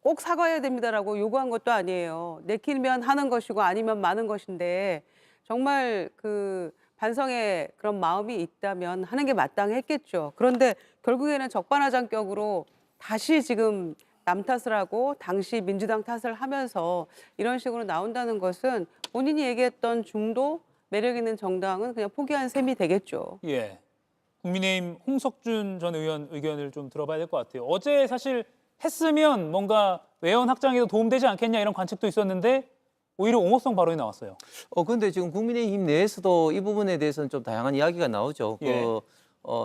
꼭 사과해야 됩니다라고 요구한 것도 아니에요. 내키면 하는 것이고 아니면 마는 것인데 정말 그 반성의 그런 마음이 있다면 하는 게 마땅했겠죠. 그런데 결국에는 적반하장격으로 다시 지금 남 탓을 하고 당시 민주당 탓을 하면서 이런 식으로 나온다는 것은 본인이 얘기했던 중도 매력 있는 정당은 그냥 포기한 셈이 되겠죠. 예. 국민의힘 홍석준 전 의원 의견을 좀 들어봐야 될 것 같아요. 어제 사실 했으면 뭔가 외연 확장에도 도움되지 않겠냐 이런 관측도 있었는데 오히려 옹호성 발언이 나왔어요. 근데 지금 국민의힘 내에서도 이 부분에 대해서는 좀 다양한 이야기가 나오죠. 예.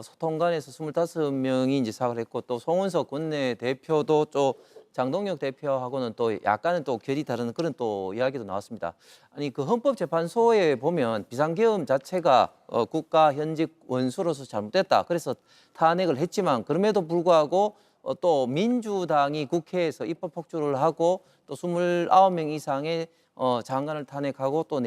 소통관에서 25명이 이제 사과를 했고 또 송원석 원내 대표도 또 장동혁 대표하고는 또 약간은 또 결이 다른 그런 또 이야기도 나왔습니다. 아니 그 헌법재판소에 보면 비상계엄 자체가 국가 현직 원수로서 잘못됐다. 그래서 탄핵을 했지만 그럼에도 불구하고 또 민주당이 국회에서 입법 폭주를 하고 또 29명 이상의 장관을 탄핵하고 또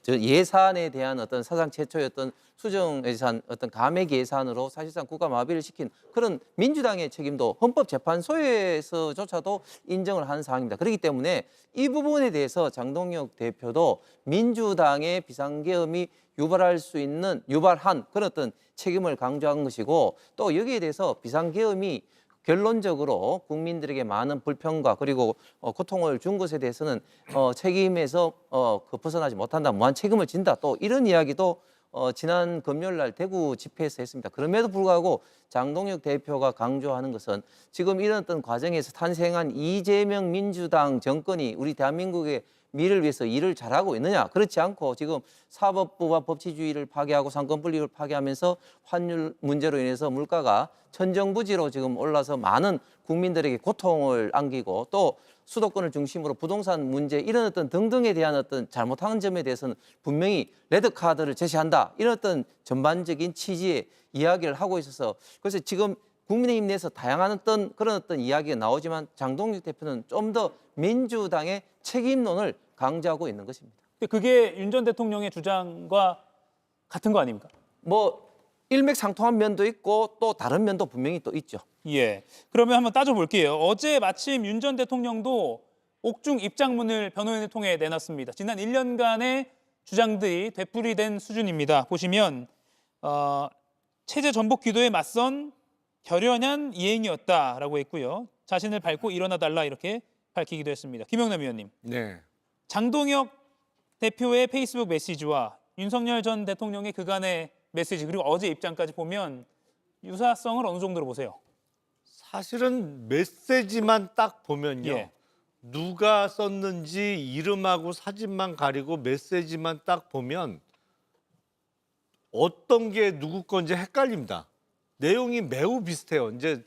예산에 대한 어떤 사상 최초의 어떤 수정 예산, 어떤 감액 예산으로 사실상 국가 마비를 시킨 그런 민주당의 책임도 헌법재판소에서조차도 인정을 한 사항입니다. 그렇기 때문에 이 부분에 대해서 장동혁 대표도 민주당의 비상계엄이 유발한 그런 어떤 책임을 강조한 것이고 또 여기에 대해서 비상계엄이 결론적으로 국민들에게 많은 불평과 그리고 고통을 준 것에 대해서는 책임에서 벗어나지 못한다, 무한 책임을 진다. 또 이런 이야기도 지난 금요일 날 대구 집회에서 했습니다. 그럼에도 불구하고 장동혁 대표가 강조하는 것은 지금 이런 어떤 과정에서 탄생한 이재명 민주당 정권이 우리 대한민국의 미래를 위해서 일을 잘하고 있느냐? 그렇지 않고 지금 사법부와 법치주의를 파괴하고 상권분립을 파괴하면서 환율 문제로 인해서 물가가 천정부지로 지금 올라서 많은 국민들에게 고통을 안기고 또 수도권을 중심으로 부동산 문제 이런 어떤 등등에 대한 어떤 잘못한 점에 대해서는 분명히 레드카드를 제시한다. 이런 어떤 전반적인 취지의 이야기를 하고 있어서 그래서 지금 국민의힘 내에서 다양한 어떤 그런 어떤 이야기가 나오지만 장동혁 대표는 좀 더 민주당의 책임론을 강조하고 있는 것입니다. 근데 그게 윤 전 대통령의 주장과 같은 거 아닙니까? 뭐 일맥상통한 면도 있고 또 다른 면도 분명히 또 있죠. 예. 그러면 한번 따져볼게요. 어제 마침 윤 전 대통령도 옥중 입장문을 변호인을 통해 내놨습니다. 지난 1년간의 주장들이 되풀이된 수준입니다. 보시면 체제 전복 기도에 맞선 결연한 이행이었다라고 했고요. 자신을 밟고 일어나달라 이렇게 밝히기도 했습니다. 김영남 위원님. 네. 장동혁 대표의 페이스북 메시지와 윤석열 전 대통령의 그간의 메시지 그리고 어제 입장까지 보면 유사성을 어느 정도로 보세요? 사실은 메시지만 딱 보면요. 예. 누가 썼는지 이름하고 사진만 가리고 메시지만 딱 보면 어떤 게 누구 건지 헷갈립니다. 내용이 매우 비슷해요. 이제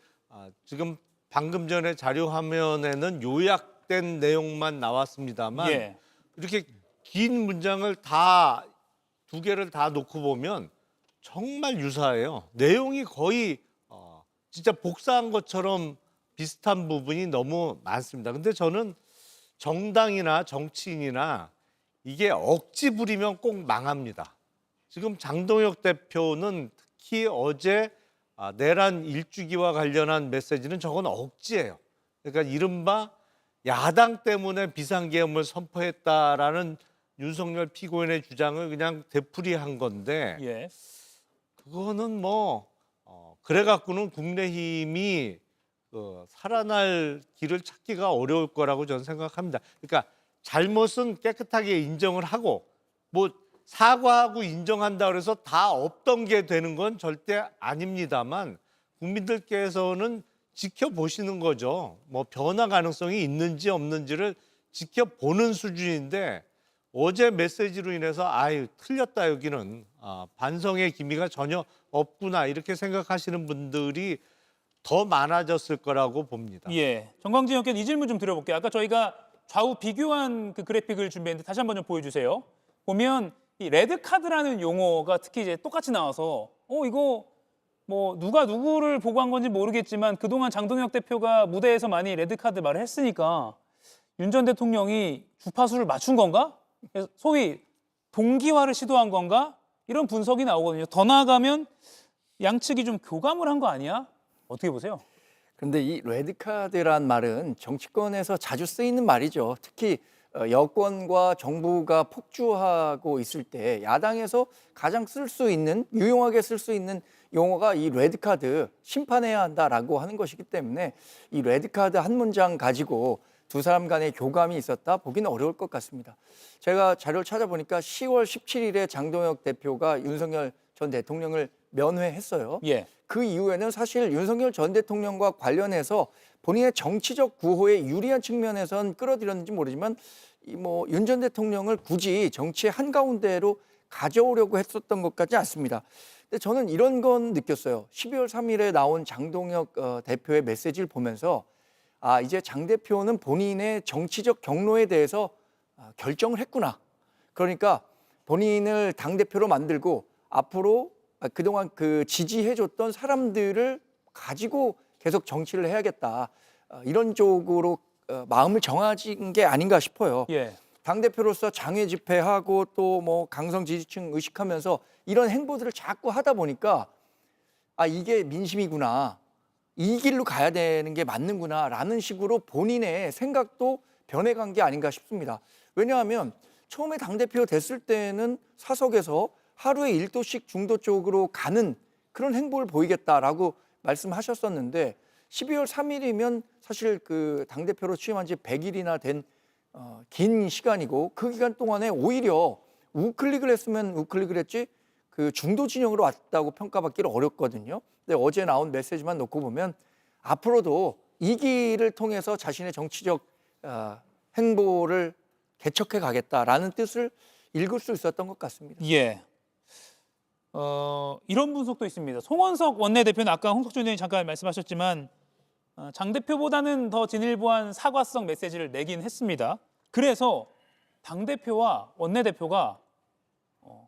지금 방금 전에 자료 화면에는 요약된 내용만 나왔습니다만 예. 이렇게 긴 문장을 다 두 개를 다 놓고 보면 정말 유사해요. 내용이 거의 진짜 복사한 것처럼 비슷한 부분이 너무 많습니다. 근데 저는 정당이나 정치인이나 이게 억지 부리면 꼭 망합니다. 지금 장동혁 대표는 특히 어제 내란 일주기와 관련한 메시지는 저건 억지예요. 그러니까 이른바 야당 때문에 비상계엄을 선포했다라는 윤석열 피고인의 주장을 그냥 되풀이한 건데 예. 그거는 그래갖고는 국민의힘이 살아날 길을 찾기가 어려울 거라고 저는 생각합니다. 그러니까 잘못은 깨끗하게 인정을 하고 사과하고 인정한다 그래서 다 없던 게 되는 건 절대 아닙니다만 국민들께서는 지켜보시는 거죠. 변화 가능성이 있는지 없는지를 지켜보는 수준인데 어제 메시지로 인해서 틀렸다 여기는 반성의 기미가 전혀 없구나 이렇게 생각하시는 분들이 더 많아졌을 거라고 봅니다. 예. 정광진 의원께 이 질문 좀 드려볼게요. 아까 저희가 좌우 비교한 그 그래픽을 준비했는데 다시 한번 좀 보여주세요. 보면 이 레드카드라는 용어가 특히 이제 똑같이 나와서 이거 누가 누구를 보고한 건지 모르겠지만 그동안 장동혁 대표가 무대에서 많이 레드카드 말을 했으니까 윤 전 대통령이 주파수를 맞춘 건가? 그래서 소위 동기화를 시도한 건가? 이런 분석이 나오거든요. 더 나아가면 양측이 좀 교감을 한 거 아니야? 어떻게 보세요? 그런데 이 레드카드란 말은 정치권에서 자주 쓰이는 말이죠. 특히 여권과 정부가 폭주하고 있을 때 야당에서 가장 유용하게 쓸 수 있는 용어가 이 레드카드, 심판해야 한다라고 하는 것이기 때문에 이 레드카드 한 문장 가지고 두 사람 간의 교감이 있었다 보기는 어려울 것 같습니다. 제가 자료를 찾아보니까 10월 17일에 장동혁 대표가 윤석열 전 대통령을 면회했어요. 예. 그 이후에는 사실 윤석열 전 대통령과 관련해서 본인의 정치적 구호에 유리한 측면에선 끌어들였는지 모르지만 윤 전 대통령을 굳이 정치의 한가운데로 가져오려고 했었던 것 같지 않습니다. 근데 저는 이런 건 느꼈어요. 12월 3일에 나온 장동혁 대표의 메시지를 보면서 이제 장 대표는 본인의 정치적 경로에 대해서 결정을 했구나. 그러니까 본인을 당대표로 만들고 앞으로 그동안 지지해줬던 사람들을 가지고 계속 정치를 해야겠다. 이런 쪽으로 마음을 정하신 게 아닌가 싶어요. 예. 당대표로서 장외 집회하고 또 강성 지지층 의식하면서 이런 행보들을 자꾸 하다 보니까 이게 민심이구나. 이 길로 가야 되는 게 맞는구나라는 식으로 본인의 생각도 변해간 게 아닌가 싶습니다. 왜냐하면 처음에 당대표 됐을 때는 사석에서 하루에 1도씩 중도 쪽으로 가는 그런 행보를 보이겠다라고 말씀하셨었는데 12월 3일이면 사실 당대표로 취임한 지 100일이나 된 긴 시간이고 그 기간 동안에 오히려 우클릭을 했으면 우클릭을 했지 중도 진영으로 왔다고 평가받기는 어렵거든요. 근데 어제 나온 메시지만 놓고 보면 앞으로도 이 길을 통해서 자신의 정치적 행보를 개척해 가겠다라는 뜻을 읽을 수 있었던 것 같습니다. 예. 이런 분석도 있습니다. 송원석 원내대표는 아까 홍석천 의원이 잠깐 말씀하셨지만 장 대표보다는 더 진일보한 사과성 메시지를 내긴 했습니다. 그래서 당대표와 원내대표가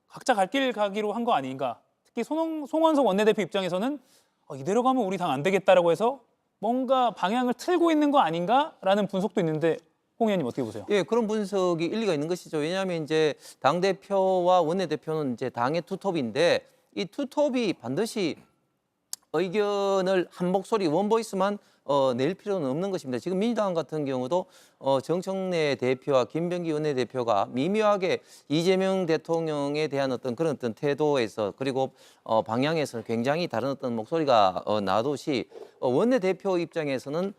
각자 갈 길 가기로 한 거 아닌가. 특히 송원석 원내대표 입장에서는 이대로 가면 우리 당 안 되겠다라고 해서 뭔가 방향을 틀고 있는 거 아닌가라는 분석도 있는데 홍 의원님 어떻게 보세요? 예, 그런 분석이 일리가 있는 것이죠. 왜냐하면 이제 당대표와 원내대표는 이제 당의 투톱인데 이 투톱이 반드시 의견을 한 목소리 원보이스만 낼 필요는 없는 것입니다. 지금 민주당 같은 경우도 정청래 대표와 김병기 원내대표가 미묘하게 이재명 대통령에 대한 어떤 그런 어떤 태도에서 그리고 방향에서 굉장히 다른 어떤 목소리가 나듯이 원내대표 입장에서는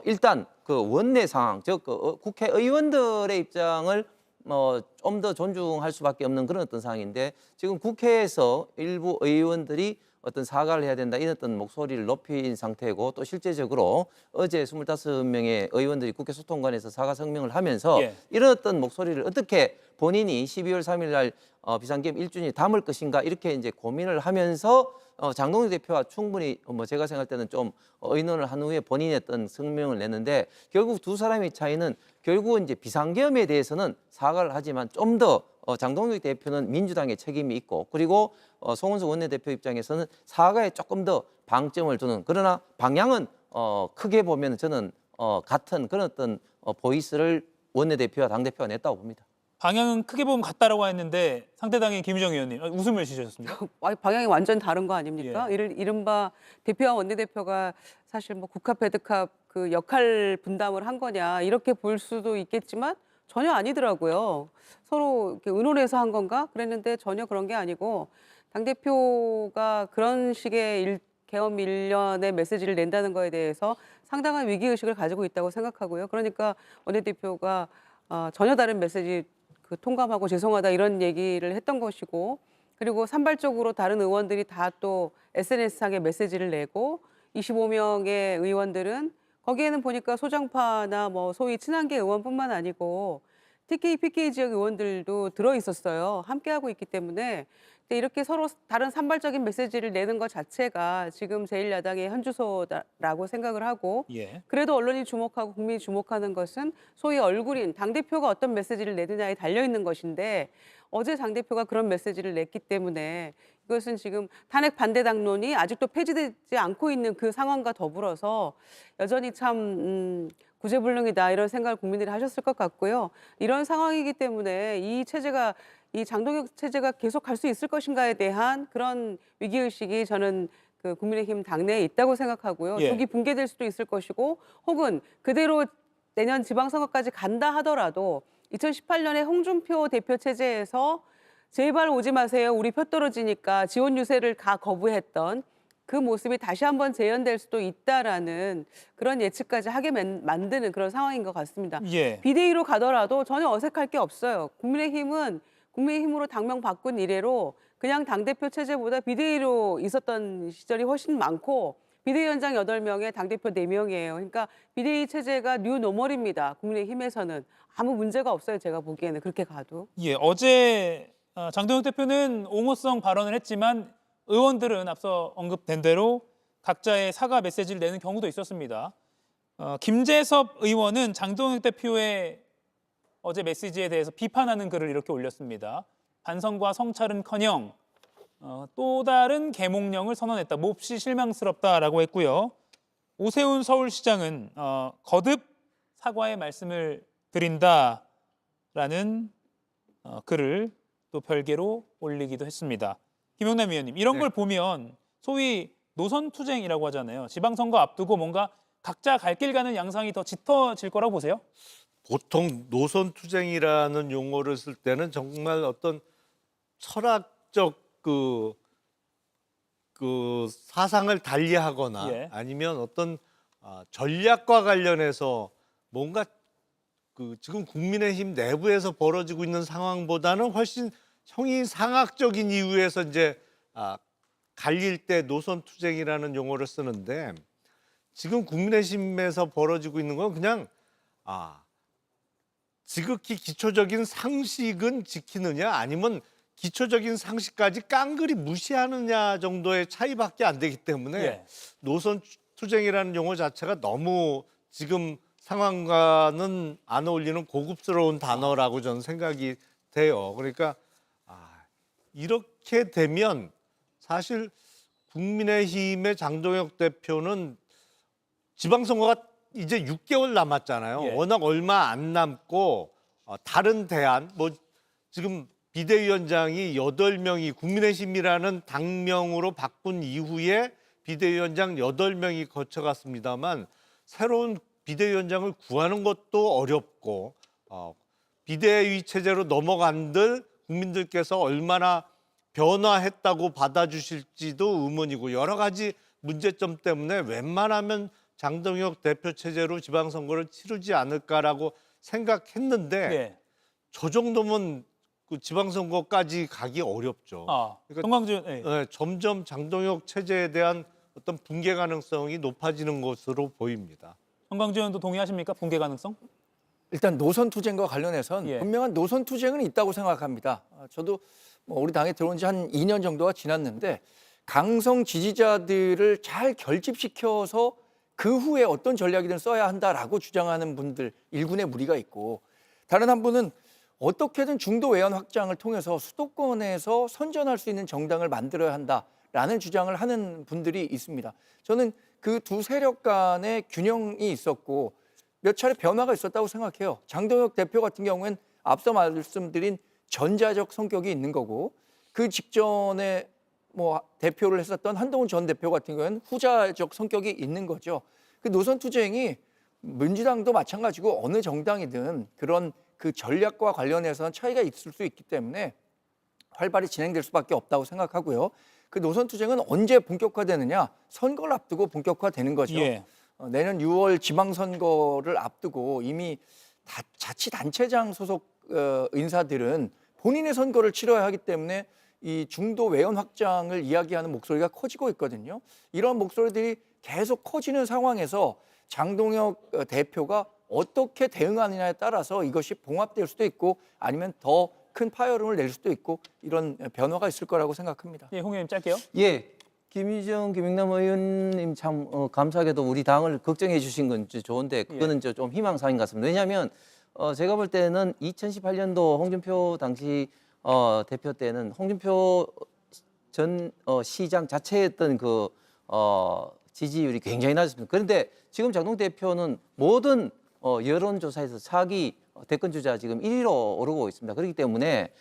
일단 그 원내 상황, 즉 국회의원들의 입장을 좀 더 존중할 수밖에 없는 그런 어떤 상황인데 지금 국회에서 일부 의원들이 어떤 사과를 해야 된다 이런 어떤 목소리를 높인 상태고 또 실제적으로 어제 25명의 의원들이 국회 소통관에서 사과 성명을 하면서 예. 이런 어떤 목소리를 어떻게 본인이 12월 3일 날 비상계엄 1주년에 담을 것인가 이렇게 이제 고민을 하면서 장동혁 대표와 충분히 제가 생각할 때는 좀 의논을 한 후에 본인의 어떤 성명을 냈는데 결국 두 사람의 차이는 결국은 이제 비상계엄에 대해서는 사과를 하지만 좀 더 장동혁 대표는 민주당의 책임이 있고 그리고 송원석 원내대표 입장에서는 사과에 조금 더 방점을 두는 그러나 방향은 크게 보면 저는 같은 그런 어떤 보이스를 원내대표와 당대표가 냈다고 봅니다. 방향은 크게 보면 같다라고 했는데 상대당의 김유정 의원님 웃음을 지으셨습니다. 방향이 완전 다른 거 아닙니까? 이른바 대표와 원내대표가 사실 뭐 국합, 배드캅 그 역할 분담을 한 거냐 이렇게 볼 수도 있겠지만 전혀 아니더라고요. 서로 이렇게 의논해서 한 건가? 그랬는데 전혀 그런 게 아니고 당대표가 그런 식의 계엄 1년의 메시지를 낸다는 거에 대해서 상당한 위기의식을 가지고 있다고 생각하고요. 그러니까 원내대표가 전혀 다른 메시지 통감하고 죄송하다 이런 얘기를 했던 것이고 그리고 산발적으로 다른 의원들이 다 또 SNS상에 메시지를 내고 25명의 의원들은 거기에는 보니까 소장파나 뭐 소위 친한계 의원뿐만 아니고 TK, PK 지역 의원들도 들어 있었어요. 함께하고 있기 때문에 이렇게 서로 다른 산발적인 메시지를 내는 것 자체가 지금 제1야당의 현주소라고 생각을 하고 예. 그래도 언론이 주목하고 국민이 주목하는 것은 소위 얼굴인 당대표가 어떤 메시지를 내느냐에 달려있는 것인데 어제 당대표가 그런 메시지를 냈기 때문에 이것은 지금 탄핵 반대 당론이 아직도 폐지되지 않고 있는 그 상황과 더불어서 여전히 참 구제불능이다 이런 생각을 국민들이 하셨을 것 같고요. 이런 상황이기 때문에 이 장동혁 체제가 계속 갈 수 있을 것인가에 대한 그런 위기의식이 저는 그 국민의힘 당내에 있다고 생각하고요. 예. 조기 붕괴될 수도 있을 것이고 혹은 그대로 내년 지방선거까지 간다 하더라도 2018년에 홍준표 대표 체제에서 제발 오지 마세요. 우리 표 떨어지니까 지원 유세를 거부했던 그 모습이 다시 한번 재현될 수도 있다라는 그런 예측까지 하게 만드는 그런 상황인 것 같습니다. 예. 비대위로 가더라도 전혀 어색할 게 없어요. 국민의힘으로 당명 바꾼 이래로 그냥 당대표 체제보다 비대위로 있었던 시절이 훨씬 많고 비대위원장 8명에 당대표 4명이에요. 그러니까 비대위 체제가 뉴 노멀입니다. 국민의힘에서는 아무 문제가 없어요. 제가 보기에는 그렇게 가도. 예, 어제 장동혁 대표는 옹호성 발언을 했지만 의원들은 앞서 언급된 대로 각자의 사과 메시지를 내는 경우도 있었습니다. 김재섭 의원은 장동혁 대표의 어제 메시지에 대해서 비판하는 글을 이렇게 올렸습니다. 반성과 성찰은커녕 또 다른 계몽령을 선언했다. 몹시 실망스럽다라고 했고요. 오세훈 서울시장은 거듭 사과의 말씀을 드린다라는 글을 또 별개로 올리기도 했습니다. 김용남 위원님, 이런 걸 보면 소위 노선투쟁이라고 하잖아요. 지방선거 앞두고 뭔가 각자 갈 길 가는 양상이 더 짙어질 거라고 보세요? 보통 노선투쟁이라는 용어를 쓸 때는 정말 어떤 철학적 그 사상을 달리하거나 예. 아니면 어떤 전략과 관련해서 뭔가 지금 국민의힘 내부에서 벌어지고 있는 상황보다는 훨씬 형이상학적인 이유에서 이제 갈릴 때 노선투쟁이라는 용어를 쓰는데 지금 국민의힘에서 벌어지고 있는 건 그냥 지극히 기초적인 상식은 지키느냐 아니면 기초적인 상식까지 깡그리 무시하느냐 정도의 차이밖에 안 되기 때문에 예. 노선투쟁이라는 용어 자체가 너무 지금 상황과는 안 어울리는 고급스러운 단어라고 저는 생각이 돼요. 그러니까 이렇게 되면 사실 국민의힘의 장동혁 대표는 지방선거가 이제 6개월 남았잖아요. 예. 워낙 얼마 안 남고 다른 대안 지금 비대위원장이 8명이 국민의힘이라는 당명으로 바꾼 이후에 비대위원장 8명이 거쳐갔습니다만 새로운 비대위원장을 구하는 것도 어렵고 비대위 체제로 넘어간들 국민들께서 얼마나 변화했다고 받아주실지도 의문이고 여러 가지 문제점 때문에 웬만하면 장동혁 대표 체제로 지방선거를 치르지 않을까라고 생각했는데 네. 저 정도면 그 지방선거까지 가기 어렵죠. 그러니까 정광준. 네. 네, 점점 장동혁 체제에 대한 어떤 붕괴 가능성이 높아지는 것으로 보입니다. 정광준 의원도 동의하십니까? 붕괴 가능성? 일단 노선 투쟁과 관련해선 예. 분명한 노선 투쟁은 있다고 생각합니다. 저도 뭐 우리 당에 들어온 지 한 2년 정도가 지났는데 강성 지지자들을 잘 결집시켜서 그 후에 어떤 전략이든 써야 한다라고 주장하는 분들 일군의 무리가 있고 다른 한 분은 어떻게든 중도 외연 확장을 통해서 수도권에서 선전할 수 있는 정당을 만들어야 한다라는 주장을 하는 분들이 있습니다. 저는 그 두 세력 간의 균형이 있었고 몇 차례 변화가 있었다고 생각해요. 장동혁 대표 같은 경우엔 앞서 말씀드린 전자적 성격이 있는 거고 그 직전에 뭐 대표를 했었던 한동훈 전 대표 같은 경우에는 후자적 성격이 있는 거죠. 그 노선 투쟁이 민주당도 마찬가지고 어느 정당이든 그런 그 전략과 관련해서는 차이가 있을 수 있기 때문에 활발히 진행될 수밖에 없다고 생각하고요. 그 노선 투쟁은 언제 본격화되느냐? 선거를 앞두고 본격화되는 거죠. 예. 내년 6월 지방선거를 앞두고 이미 자치단체장 소속 인사들은 본인의 선거를 치러야 하기 때문에 이 중도 외연 확장을 이야기하는 목소리가 커지고 있거든요. 이런 목소리들이 계속 커지는 상황에서 장동혁 대표가 어떻게 대응하느냐에 따라서 이것이 봉합될 수도 있고 아니면 더 큰 파열음을 낼 수도 있고 이런 변화가 있을 거라고 생각합니다. 예, 홍 의원님 짧게요. 예, 김희정, 김영남 의원님 참 감사하게도 우리 당을 걱정해 주신 건 좋은데 그거는 좀 희망사항인 것 같습니다. 왜냐하면 제가 볼 때는 2018년도 홍준표 당시 대표 때는 홍준표 전 시장 자체였던 그 지지율이 굉장히 낮았습니다. 그런데 지금 장동 대표는 모든 여론조사에서 차기 대권 주자 지금 1위로 오르고 있습니다. 그렇기 때문에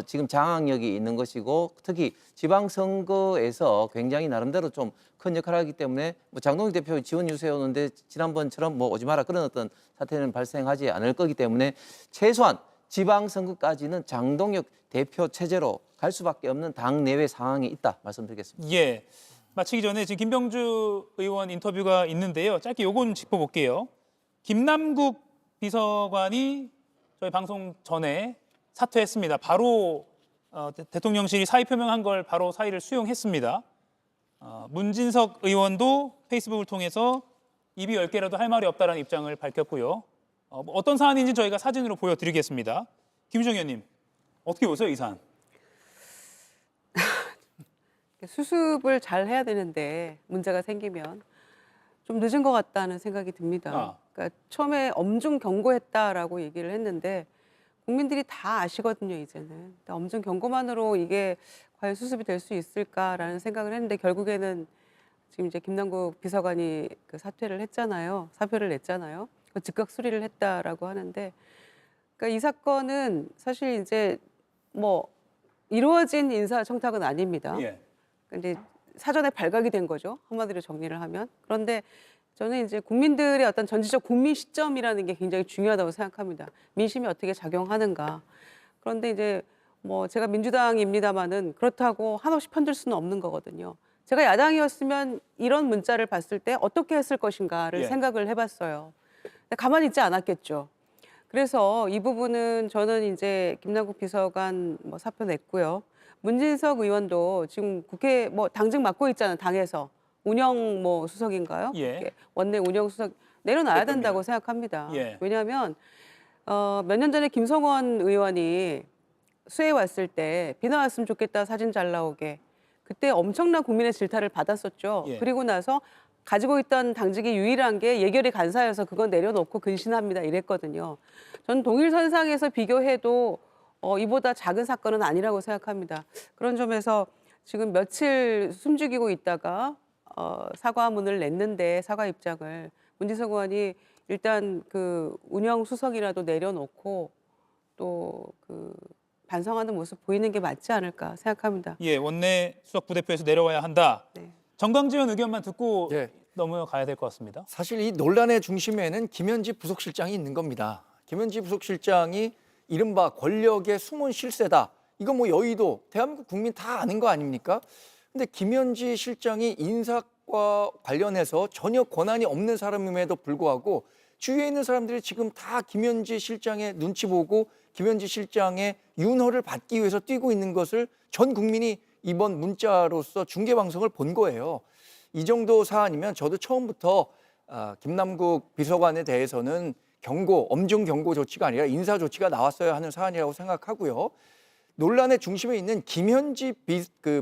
지금 장악력이 있는 것이고 특히 지방선거에서 굉장히 나름대로 좀 큰 역할을 하기 때문에 뭐 장동혁 대표 지원 유세오는데 지난번처럼 뭐 오지 마라 그런 어떤 사태는 발생하지 않을 거기 때문에 최소한 지방선거까지는 장동혁 대표 체제로 갈 수밖에 없는 당 내외 상황이 있다 말씀드리겠습니다. 예. 마치기 전에 지금 김병주 의원 인터뷰가 있는데요. 짧게 요건 짚어볼게요. 김남국 비서관이 저희 방송 전에 사퇴했습니다. 바로 대통령실이 사의 표명한 걸 바로 사의를 수용했습니다. 문진석 의원도 페이스북을 통해서 입이 10개라도 할 말이 없다는 입장을 밝혔고요. 어떤 사안인지 저희가 사진으로 보여드리겠습니다. 김유정 의원님, 어떻게 보세요, 이 사안? 수습을 잘 해야 되는데 문제가 생기면 좀 늦은 것 같다는 생각이 듭니다. 그러니까 처음에 엄중 경고했다라고 얘기를 했는데 국민들이 다 아시거든요, 이제는. 엄중 경고만으로 이게 과연 수습이 될 수 있을까라는 생각을 했는데 결국에는 지금 이제 김남국 비서관이 그 사퇴를 했잖아요. 사표를 냈잖아요. 즉각 수리를 했다라고 하는데 그러니까 이 사건은 사실 이제 뭐 이루어진 인사청탁은 아닙니다. 예. 근데 사전에 발각이 된 거죠. 한마디로 정리를 하면. 그런데 저는 이제 국민들의 어떤 전지적 국민 시점이라는 게 굉장히 중요하다고 생각합니다. 민심이 어떻게 작용하는가. 그런데 이제 뭐 제가 민주당입니다마는 그렇다고 한없이 편들 수는 없는 거거든요. 제가 야당이었으면 이런 문자를 봤을 때 어떻게 했을 것인가를 생각을 해봤어요. 근데 가만히 있지 않았겠죠. 그래서 이 부분은 저는 이제 김남국 비서관 뭐 사표 냈고요. 문진석 의원도 지금 국회 뭐 당직 맡고 있잖아요. 당에서 운영 뭐 수석인가요? 예. 원내 운영 수석 내려놔야 된다고 생각합니다. 예. 왜냐하면 몇 년 전에 김성원 의원이 수해 왔을 때 비 나왔으면 좋겠다 사진 잘 나오게 그때 엄청난 국민의 질타를 받았었죠. 예. 그리고 나서 가지고 있던 당직이 유일한 게 예결위 간사여서 그건 내려놓고 근신합니다 이랬거든요. 저는 동일선상에서 비교해도 이보다 작은 사건은 아니라고 생각합니다. 그런 점에서 지금 며칠 숨죽이고 있다가 사과문을 냈는데 사과 입장을 문진석 의원이 일단 그 운영 수석이라도 내려놓고 또 그 반성하는 모습 보이는 게 맞지 않을까 생각합니다. 예, 원내 수석 부대표에서 내려와야 한다. 네. 정광재 의원 의견만 듣고 넘어가야 될 것 같습니다. 사실 이 논란의 중심에는 김현지 부속실장이 있는 겁니다. 김현지 부속실장이 이른바 권력의 숨은 실세다. 이거 뭐 여의도, 대한민국 국민 다 아는 거 아닙니까? 근데 김현지 실장이 인사과 관련해서 전혀 권한이 없는 사람임에도 불구하고 주위에 있는 사람들이 지금 다 김현지 실장의 눈치 보고 김현지 실장의 윤허를 받기 위해서 뛰고 있는 것을 전 국민이 이번 문자로서 중계방송을 본 거예요. 이 정도 사안이면 저도 처음부터 김남국 비서관에 대해서는 엄중 경고 조치가 아니라 인사 조치가 나왔어야 하는 사안이라고 생각하고요. 논란의 중심에 있는 김현지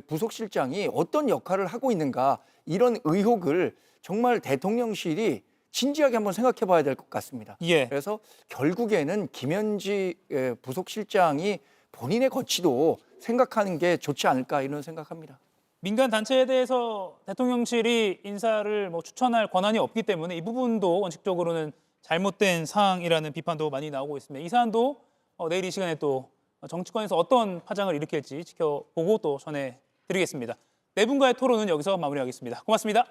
부속실장이 어떤 역할을 하고 있는가, 이런 의혹을 정말 대통령실이 진지하게 한번 생각해 봐야 될 것 같습니다. 예. 그래서 결국에는 김현지 부속실장이 본인의 거취도 생각하는 게 좋지 않을까, 이런 생각합니다. 민간 단체에 대해서 대통령실이 인사를 추천할 권한이 없기 때문에 이 부분도 원칙적으로는 잘못된 사항이라는 비판도 많이 나오고 있습니다. 이 사안도 내일 이 시간에 또 정치권에서 어떤 파장을 일으킬지 지켜보고 또 전해드리겠습니다. 네 분과의 토론은 여기서 마무리하겠습니다. 고맙습니다.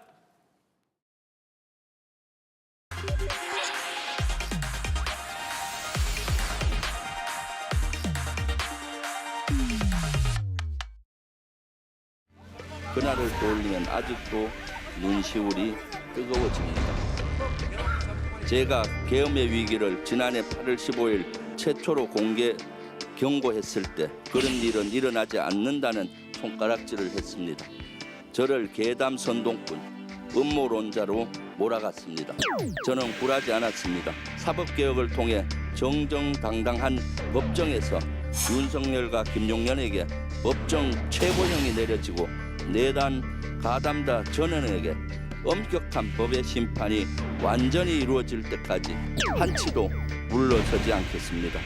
그날을 떠올리면 아직도 눈시울이 뜨거워집니다. 제가 계엄의 위기를 지난해 8월 15일 최초로 공개 경고했을 때 그런 일은 일어나지 않는다는 손가락질을 했습니다. 저를 괴담 선동꾼, 음모론자로 몰아갔습니다. 저는 굴하지 않았습니다. 사법개혁을 통해 정정당당한 법정에서 윤석열과 김용현에게 법정 최고형이 내려지고 내단 가담자 전원에게 엄격한 법의 심판이 완전히 이루어질 때까지 한치도 물러서지 않겠습니다.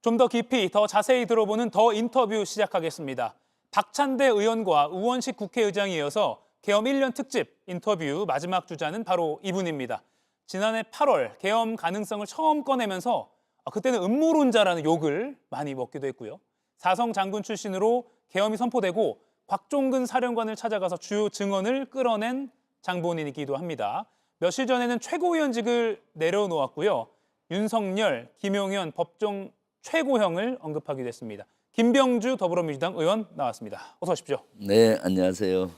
좀 더 깊이, 더 자세히 들어보는 더 인터뷰 시작하겠습니다. 박찬대 의원과 우원식 국회의장에 이어서 계엄 1년 특집 인터뷰 마지막 주자는 바로 이분입니다. 지난해 8월 계엄 가능성을 처음 꺼내면서 그때는 음모론자라는 욕을 많이 먹기도 했고요. 사성 장군 출신으로 계엄이 선포되고 곽종근 사령관을 찾아가서 주요 증언을 끌어낸 장본인이기도 합니다. 며칠 전에는 최고위원직을 내려놓았고요. 윤석열, 김용현 법정 최고형을 언급하기도 했습니다. 김병주 더불어민주당 의원 나왔습니다. 어서 오십시오. 네, 안녕하세요.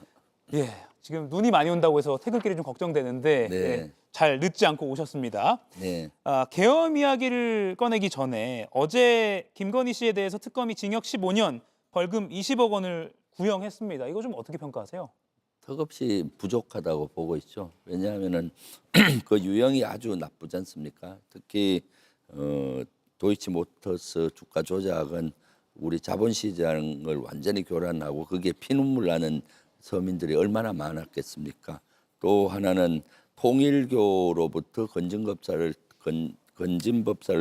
예, 지금 눈이 많이 온다고 해서 퇴근길이 좀 걱정되는데 네. 예, 잘 늦지 않고 오셨습니다. 네. 계엄 이야기를 꺼내기 전에 어제 김건희 씨에 대해서 특검이 징역 15년, 벌금 20억 원을 구형했습니다. 이거 좀 어떻게 평가하세요? 턱없이 부족하다고 보고 있죠. 왜냐하면은 그 유형이 아주 나쁘지 않습니까? 특히 도이치모터스 주가 조작은 우리 자본시장을 완전히 교란하고 그게 피눈물 나는 서민들이 얼마나 많았겠습니까? 또 하나는 통일교로부터 건진법사를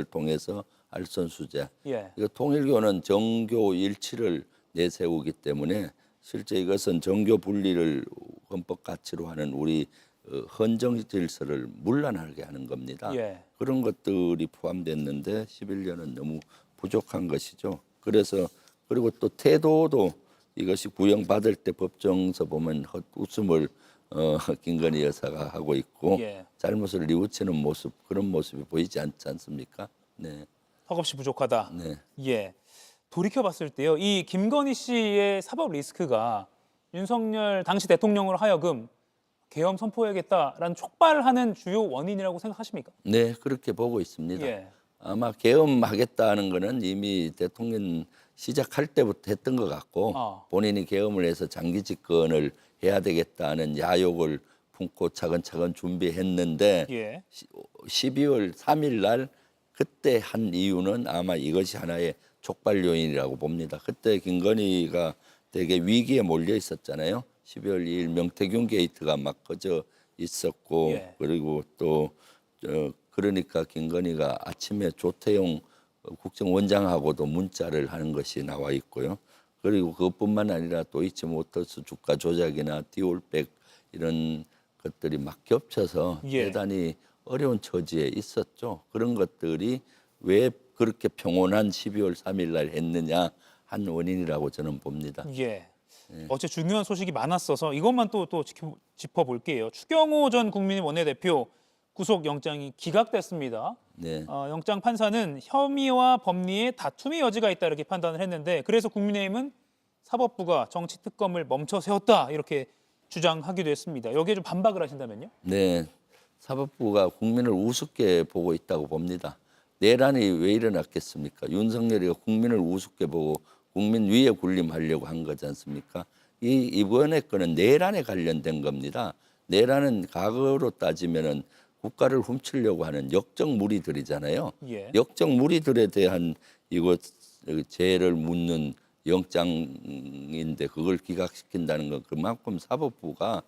통해서 알선수재. 예. 이거 통일교는 정교 일치를 내세우기 때문에 실제 이것은 정교 분리를 헌법 가치로 하는 우리 헌정 질서를 문란하게 하는 겁니다. 예. 그런 것들이 포함됐는데 11년은 너무 부족한 것이죠. 그래서 그리고 또 태도도 이것이 구형받을 때 법정서 보면 헛웃음을 김건희 여사가 하고 있고 예. 잘못을 뉘우치는 모습, 그런 모습이 보이지 않지 않습니까? 네. 턱없이 부족하다. 네. 예. 돌이켜봤을 때요, 이 김건희 씨의 사법 리스크가 윤석열 당시 대통령으로 하여금 계엄 선포해야겠다라는 촉발하는 주요 원인이라고 생각하십니까? 네, 그렇게 보고 있습니다. 예. 아마 계엄하겠다는 거는 이미 대통령 시작할 때부터 했던 것 같고 본인이 계엄을 해서 장기 집권을 해야 되겠다는 야욕을 품고 차근차근 준비했는데 예. 12월 3일 날 그때 한 이유는 아마 이것이 하나의 촉발 요인이라고 봅니다. 그때 김건희가 되게 위기에 몰려 있었잖아요. 12월 2일 명태균 게이트가 막 꺼져 있었고 예. 그리고 또 그러니까 김건희가 아침에 조태용 국정원장하고도 문자를 하는 것이 나와 있고요. 그리고 그것뿐만 아니라 도이치모터스 주가 조작이나 디올백 이런 것들이 막 겹쳐서 예. 대단히 어려운 처지에 있었죠. 그런 것들이 왜 그렇게 평온한 12월 3일 날 했느냐 한 원인이라고 저는 봅니다. 예. 어제 중요한 소식이 많았어서 이것만 또 짚어볼게요. 추경호 전 국민의힘 원내대표 구속 영장이 기각됐습니다. 네. 영장 판사는 혐의와 법리에 다툼의 여지가 있다 이렇게 판단을 했는데 그래서 국민의힘은 사법부가 정치 특검을 멈춰 세웠다 이렇게 주장하기도 했습니다. 여기에 좀 반박을 하신다면요? 네, 사법부가 국민을 우습게 보고 있다고 봅니다. 내란이 왜 일어났겠습니까? 윤석열이가 국민을 우습게 보고 국민 위에 군림하려고 한 거지 않습니까? 이번에 거는 내란에 관련된 겁니다. 내란은 과거로 따지면은 국가를 훔치려고 하는 역적 무리들이잖아요. 예. 역적 무리들에 대한 이것 죄를 묻는 영장인데 그걸 기각시킨다는 건 그만큼 사법부가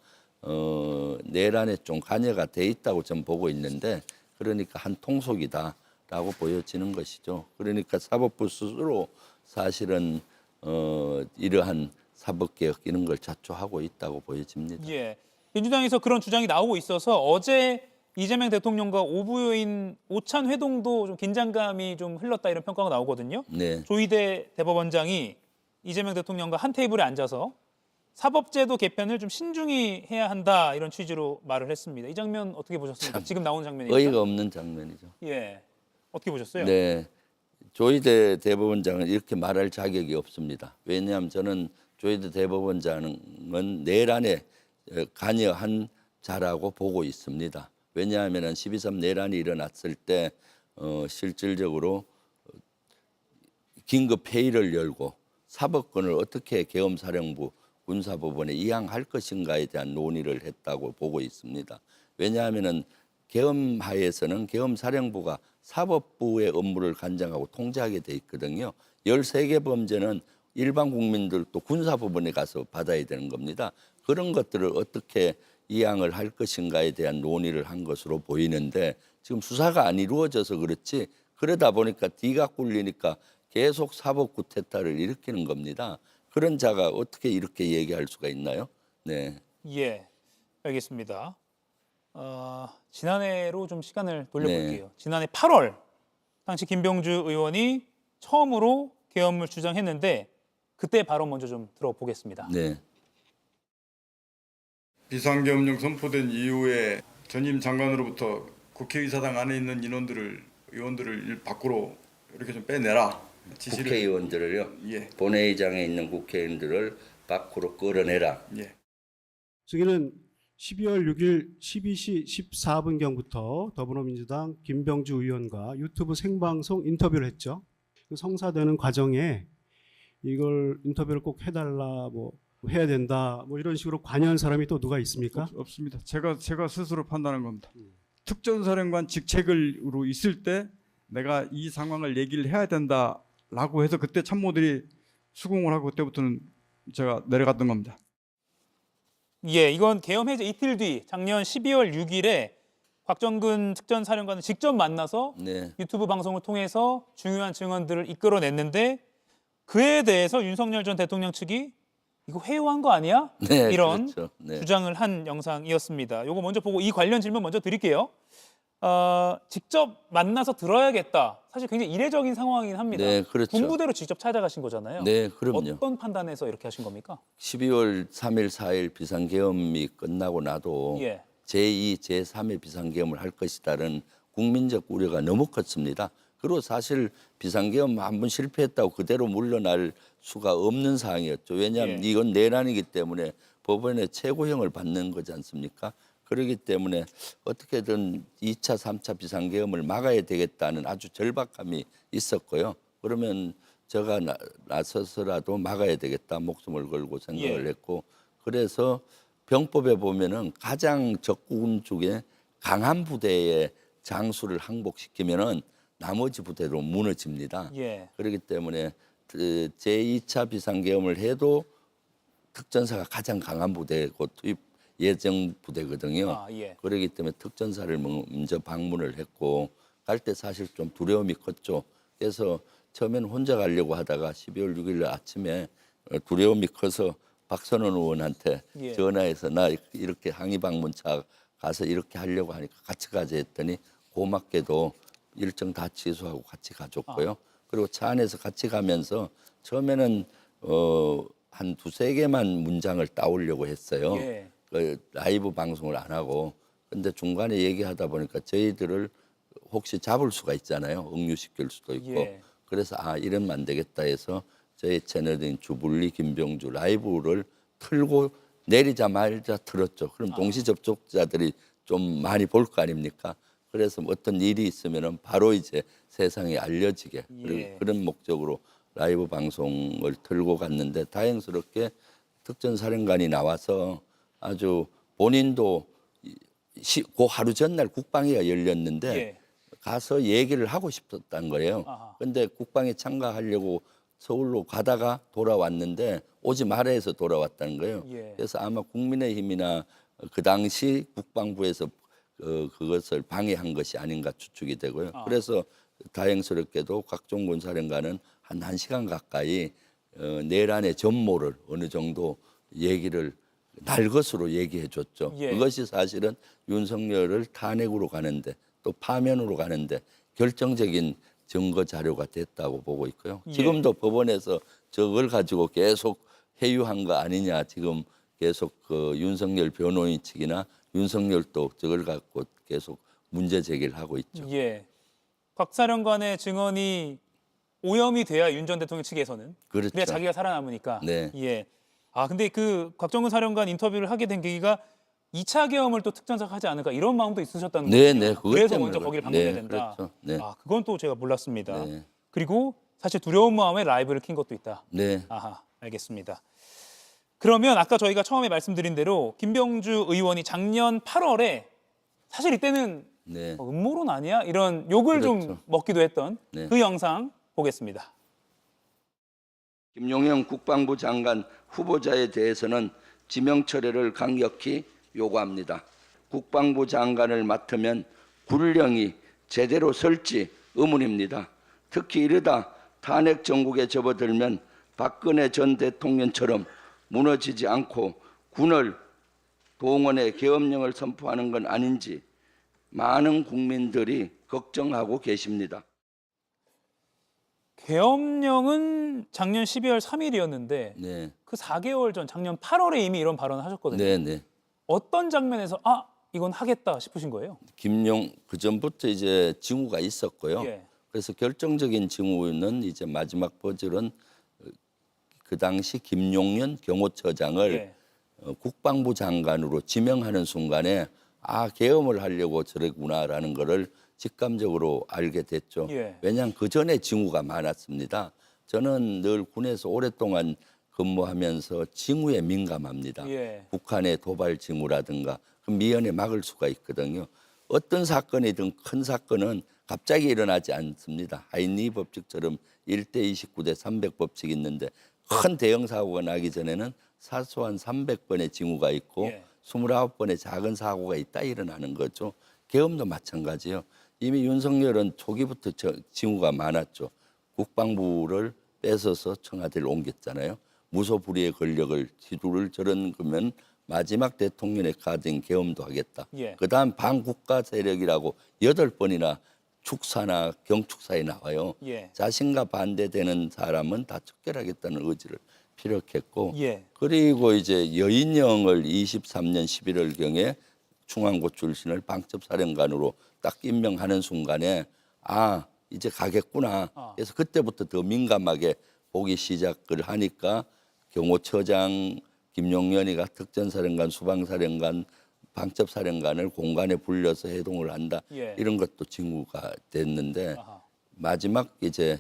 내란에 좀 관여가 돼 있다고 저는 보고 있는데 그러니까 한 통속이다라고 보여지는 것이죠. 그러니까 사법부 스스로 사실은 이러한 사법개혁 이런 걸 자초하고 있다고 보여집니다. 예. 민주당에서 그런 주장이 나오고 있어서 어제 이재명 대통령과 오부인 오찬 회동도 좀 긴장감이 좀 흘렀다 이런 평가가 나오거든요. 네. 조희대 대법원장이 이재명 대통령과 한 테이블에 앉아서 사법제도 개편을 좀 신중히 해야 한다 이런 취지로 말을 했습니다. 이 장면 어떻게 보셨습니까? 지금 나오는 장면입니다. 어이가 없는 장면이죠. 예. 어떻게 보셨어요? 네. 조희대 대법원장은 이렇게 말할 자격이 없습니다. 왜냐하면 저는 조희대 대법원장은 내란에 관여한 자라고 보고 있습니다. 왜냐하면 12.3 내란이 일어났을 때 실질적으로 긴급 회의를 열고 사법권을 어떻게 계엄사령부 군사법원에 이양할 것인가에 대한 논의를 했다고 보고 있습니다. 왜냐하면 계엄하에서는 계엄사령부가 사법부의 업무를 관장하고 통제하게 돼 있거든요. 13개 범죄는 일반 국민들도 군사법원에 가서 받아야 되는 겁니다. 그런 것들을 어떻게 이양을 할 것인가에 대한 논의를 한 것으로 보이는데 지금 수사가 안 이루어져서 그렇지 그러다 보니까 뒤가 꿀리니까 계속 사법 구태타를 일으키는 겁니다. 그런 자가 어떻게 이렇게 얘기할 수가 있나요? 네. 예. 알겠습니다. 지난해로 좀 시간을 돌려볼게요. 네. 지난해 8월 당시 김병주 의원이 처음으로 계엄을 주장했는데 그때 발언 먼저 좀 들어보겠습니다. 네. 비상계엄령 선포된 이후에 전임 장관으로부터 국회의사당 안에 있는 의원들을 밖으로 이렇게 좀 빼내라. 국회의원들을요. 예. 본회의장에 있는 국회의원들을 밖으로 끌어내라. 예. 저기는 12월 6일 12시 14분경부터 더불어민주당 김병주 의원과 유튜브 생방송 인터뷰를 했죠. 그 성사되는 과정에 이걸 인터뷰를 꼭 해달라, 뭐 해야 된다, 뭐 이런 식으로 관여한 사람이 또 누가 있습니까? 없습니다. 제가 스스로 판단한 겁니다. 특전사령관 직책으로 있을 때 내가 이 상황을 얘기를 해야 된다라고 해서 그때 참모들이 수긍을 하고 그때부터는 제가 내려갔던 겁니다. 예, 이건 계엄 해제 이틀 뒤 작년 12월 6일에 곽정근 특전사령관을 직접 만나서 네. 유튜브 방송을 통해서 중요한 증언들을 이끌어냈는데 그에 대해서 윤석열 전 대통령 측이 이거 회유한 거 아니야? 네, 이런 그렇죠. 네. 주장을 한 영상이었습니다. 이거 먼저 보고 이 관련 질문 먼저 드릴게요. 직접 만나서 들어야겠다. 사실 굉장히 이례적인 상황이긴 합니다. 네, 그렇죠. 군부대로 직접 찾아가신 거잖아요. 네, 그럼요. 어떤 판단에서 이렇게 하신 겁니까? 12월 3일, 4일 비상계엄이 끝나고 나도 예. 제2, 제3의 비상계엄을 할 것이다는 국민적 우려가 너무 컸습니다. 그리고 사실 비상계엄 한 번 실패했다고 그대로 물러날 수가 없는 상황이었죠. 왜냐하면 이건 내란이기 때문에 법원의 최고형을 받는 거지 않습니까? 그렇기 때문에 어떻게든 2차, 3차 비상계엄을 막아야 되겠다는 아주 절박함이 있었고요. 그러면 제가 나서서라도 막아야 되겠다 목숨을 걸고 생각을 했고 그래서 병법에 보면은 가장 적군 중에 강한 부대의 장수를 항복시키면은 나머지 부대로 무너집니다. 그렇기 때문에 제2차 비상계엄을 해도 특전사가 가장 강한 부대고 투입 예정 부대거든요. 그렇기 때문에 특전사를 먼저 방문을 했고 갈 때 사실 좀 두려움이 컸죠. 그래서 처음에는 혼자 가려고 하다가 12월 6일 아침에 두려움이 커서 박선원 의원한테 전화해서 나 이렇게 항의 방문차 가서 이렇게 하려고 하니까 같이 가자 했더니 고맙게도 일정 다 취소하고 같이 가줬고요. 그리고 차 안에서 같이 가면서 처음에는 한 두세 개만 문장을 따오려고 했어요. 예. 그 라이브 방송을 안 하고. 근데 중간에 얘기하다 보니까 저희들을 혹시 잡을 수가 있잖아요. 억류시킬 수도 있고. 예. 그래서 이러면 안 되겠다 해서 저희 채널인 주불리 김병주 라이브를 틀고 내리자마자 틀었죠. 그럼 동시 접촉자들이 좀 많이 볼 거 아닙니까? 그래서 어떤 일이 있으면은 바로 이제 세상에 알려지게 예. 그런 목적으로 라이브 방송을 틀고 갔는데 다행스럽게 특전사령관이 나와서 아주 본인도 그 하루 전날 국방회의가 열렸는데 예. 가서 얘기를 하고 싶었단 거예요. 아하. 근데 국방에 참가하려고 서울로 가다가 돌아왔는데 오지 말아 해서 돌아왔다는 거예요. 예. 그래서 아마 국민의힘이나 그 당시 국방부에서 그것을 방해한 것이 아닌가 추측이 되고요. 그래서 다행스럽게도 곽종군 사령관은 한 1시간 가까이 내란의 전모를 어느 정도 얘기를 날것으로 얘기해 줬죠. 예. 그것이 사실은 윤석열을 탄핵으로 가는데 또 파면으로 가는데 결정적인 증거 자료가 됐다고 보고 있고요. 예. 지금도 법원에서 저걸 가지고 계속 회유한 거 아니냐 지금 계속 그 윤석열 변호인 측이나 윤석열도 저걸 갖고 계속 문제 제기를 하고 있죠. 예. 곽 사령관의 증언이 오염이 돼야 윤 전 대통령 측에서는 그렇죠. 그래야 자기가 살아남으니까. 네. 예. 근데 그 곽정근 사령관 인터뷰를 하게 된 계기가 2차 계엄을 또 특전사가 하지 않을까 이런 마음도 있으셨다는 네, 거예요. 네. 그것 그래서 때문에 먼저 거기를 방문해야 된다. 그렇죠. 네. 그건 또 제가 몰랐습니다. 네. 그리고 사실 두려운 마음에 라이브를 킨 것도 있다. 네. 알겠습니다. 그러면 아까 저희가 처음에 말씀드린 대로 김병주 의원이 작년 8월에 사실 이때는 네. 음모론 아니야? 이런 욕을 좀 그렇죠. 먹기도 했던 네. 그 영상 보겠습니다. 김용현 국방부 장관 후보자에 대해서는 지명 철회를 강력히 요구합니다. 국방부 장관을 맡으면 군령이 제대로 설지 의문입니다. 특히 이러다 탄핵 정국에 접어들면 박근혜 전 대통령처럼 무너지지 않고 군을 동원해 계엄령을 선포하는 건 아닌지 많은 국민들이 걱정하고 계십니다. 계엄령은 작년 12월 3일이었는데 네. 그 4개월 전 작년 8월에 이미 이런 발언을 하셨거든요. 네, 네. 어떤 장면에서 이건 하겠다 싶으신 거예요? 그 전부터 이제 징후가 있었고요. 예. 그래서 결정적인 징후는 이제 마지막 버즐은 그 당시 김용현 경호처장을 예. 국방부 장관으로 지명하는 순간에 계엄을 하려고 저러구나라는 거를 직감적으로 알게 됐죠. 예. 왜냐하면 그 전에 징후가 많았습니다. 저는 늘 군에서 오랫동안 근무하면서 징후에 민감합니다. 예. 북한의 도발 징후라든가 그 미연에 막을 수가 있거든요. 어떤 사건이든 큰 사건은 갑자기 일어나지 않습니다. 하이니 법칙처럼 1대 29대 300 법칙이 있는데 큰 대형 사고가 나기 전에는 사소한 300번의 징후가 있고 예. 29번의 작은 사고가 있다 일어나는 거죠. 계엄도 마찬가지예요. 이미 윤석열은 초기부터 징후가 많았죠. 국방부를 뺏어서 청와대를 옮겼잖아요. 무소불위의 권력을 휘두를 저런 거면 마지막 대통령의 카드인 계엄도 하겠다. 예. 그다음 반국가 세력이라고 8번이나 축사나 경축사에 나와요. 예. 자신과 반대되는 사람은 다 척결하겠다는 의지를 피력했고 예. 그리고 이제 여인영을 23년 11월경에 중앙고 출신을 방첩사령관으로 딱 임명하는 순간에 이제 가겠구나. 그래서 그때부터 더 민감하게 보기 시작을 하니까 경호처장 김용현이가 특전사령관, 수방사령관, 방첩사령관을 공간에 불려서 해동을 한다. 예. 이런 것도 징후가 됐는데 마지막 이제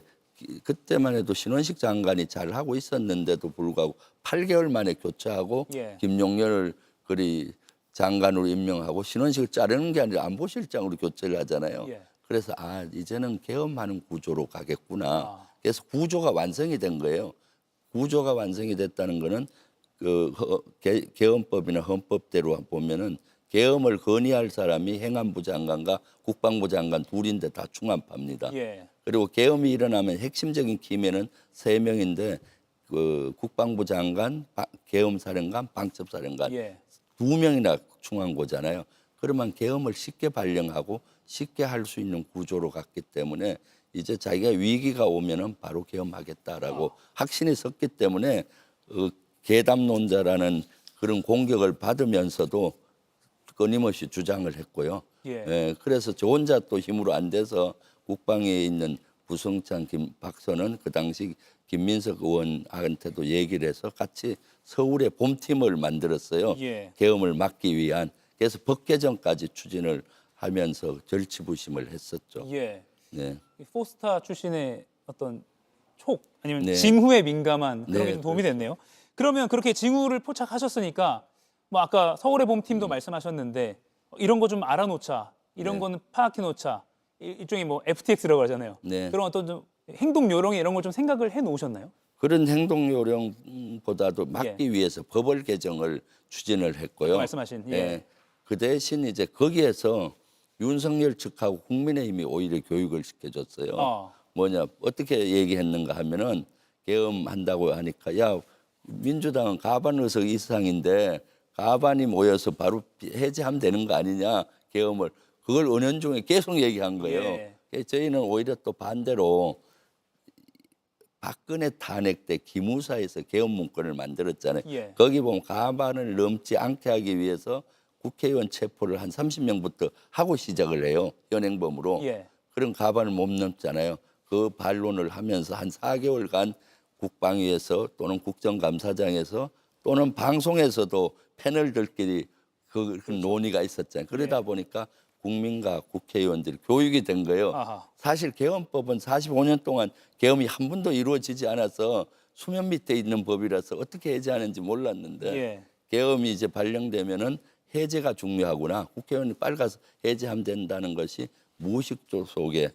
그때만 해도 신원식 장관이 잘 하고 있었는데도 불구하고 8개월 만에 교체하고 예. 김용현을 그리 장관으로 임명하고 신원식을 자르는 게 아니라 안보실장으로 교체를 하잖아요. 예. 그래서 이제는 계엄하는 구조로 가겠구나. 그래서 구조가 완성이 된 거예요. 구조가 완성이 됐다는 거는 그 계엄법이나 헌법대로 보면은 계엄을 건의할 사람이 행안부 장관과 국방부 장관 둘인데 다 충안파입니다. 예. 그리고 계엄이 일어나면 핵심적인 키면은 3명인데 그 국방부 장관, 계엄사령관, 방첩사령관 예. 2명이나 충안고잖아요. 그러면 계엄을 쉽게 발령하고 쉽게 할 수 있는 구조로 갔기 때문에 이제 자기가 위기가 오면은 바로 계엄하겠다라고 확신이 섰기 때문에 계담론자라는 그런 공격을 받으면서도 끊임없이 주장을 했고요. 예. 그래서 저 혼자 또 힘으로 안 돼서 국방에 있는 부성찬 박사는 그 당시 김민석 의원한테도 얘기를 해서 같이 서울에 봄팀을 만들었어요. 예. 계엄을 막기 위한. 그래서 법 개정까지 추진을 하면서 절치부심을 했었죠. 예. 네. 포스타 출신의 어떤 촉 아니면 네. 징후에 민감한 그런 네, 게 좀 도움이 됐네요. 그러면 그렇게 징후를 포착하셨으니까 뭐 아까 서울의 봄팀도 말씀하셨는데 이런 거 좀 알아놓자, 이런 네. 거는 파악해놓자, 일종의 뭐 FTX라고 하잖아요. 네. 그런 어떤 좀 행동 요령이 이런 걸 좀 생각을 해 놓으셨나요? 그런 행동 요령보다도 막기 위해서 법을 개정을 추진을 했고요. 말씀하신, 예. 예. 그 대신 이제 거기에서 윤석열 측하고 국민의힘이 오히려 교육을 시켜줬어요. 뭐냐 어떻게 얘기했는가 하면은 계엄한다고 하니까 야 민주당은 가반 의석 이상인데 가반이 모여서 바로 해제하면 되는 거 아니냐 계엄을 그걸 은연중에 계속 얘기한 거예요. 예. 그래서 저희는 오히려 또 반대로 박근혜 탄핵 때 기무사에서 계엄 문건을 만들었잖아요. 예. 거기 보면 가반을 넘지 않게 하기 위해서 국회의원 체포를 한 30명부터 하고 시작을 해요. 현행범으로. 예. 그런 가반을 못 넘잖아요. 그 반론을 하면서 한 4개월간 국방위에서 또는 국정감사장에서 또는 방송에서도 패널들끼리 그 논의가 있었잖아요. 그러다 보니까 국민과 국회의원들이 교육이 된 거예요. 아하. 사실 계엄법은 45년 동안 계엄이 한 번도 이루어지지 않아서 수면 밑에 있는 법이라서 어떻게 해제하는지 몰랐는데 예. 계엄이 이제 발령되면은 해제가 중요하구나. 국회의원이 빨리 가서 해제하면 된다는 것이 무의식적 속에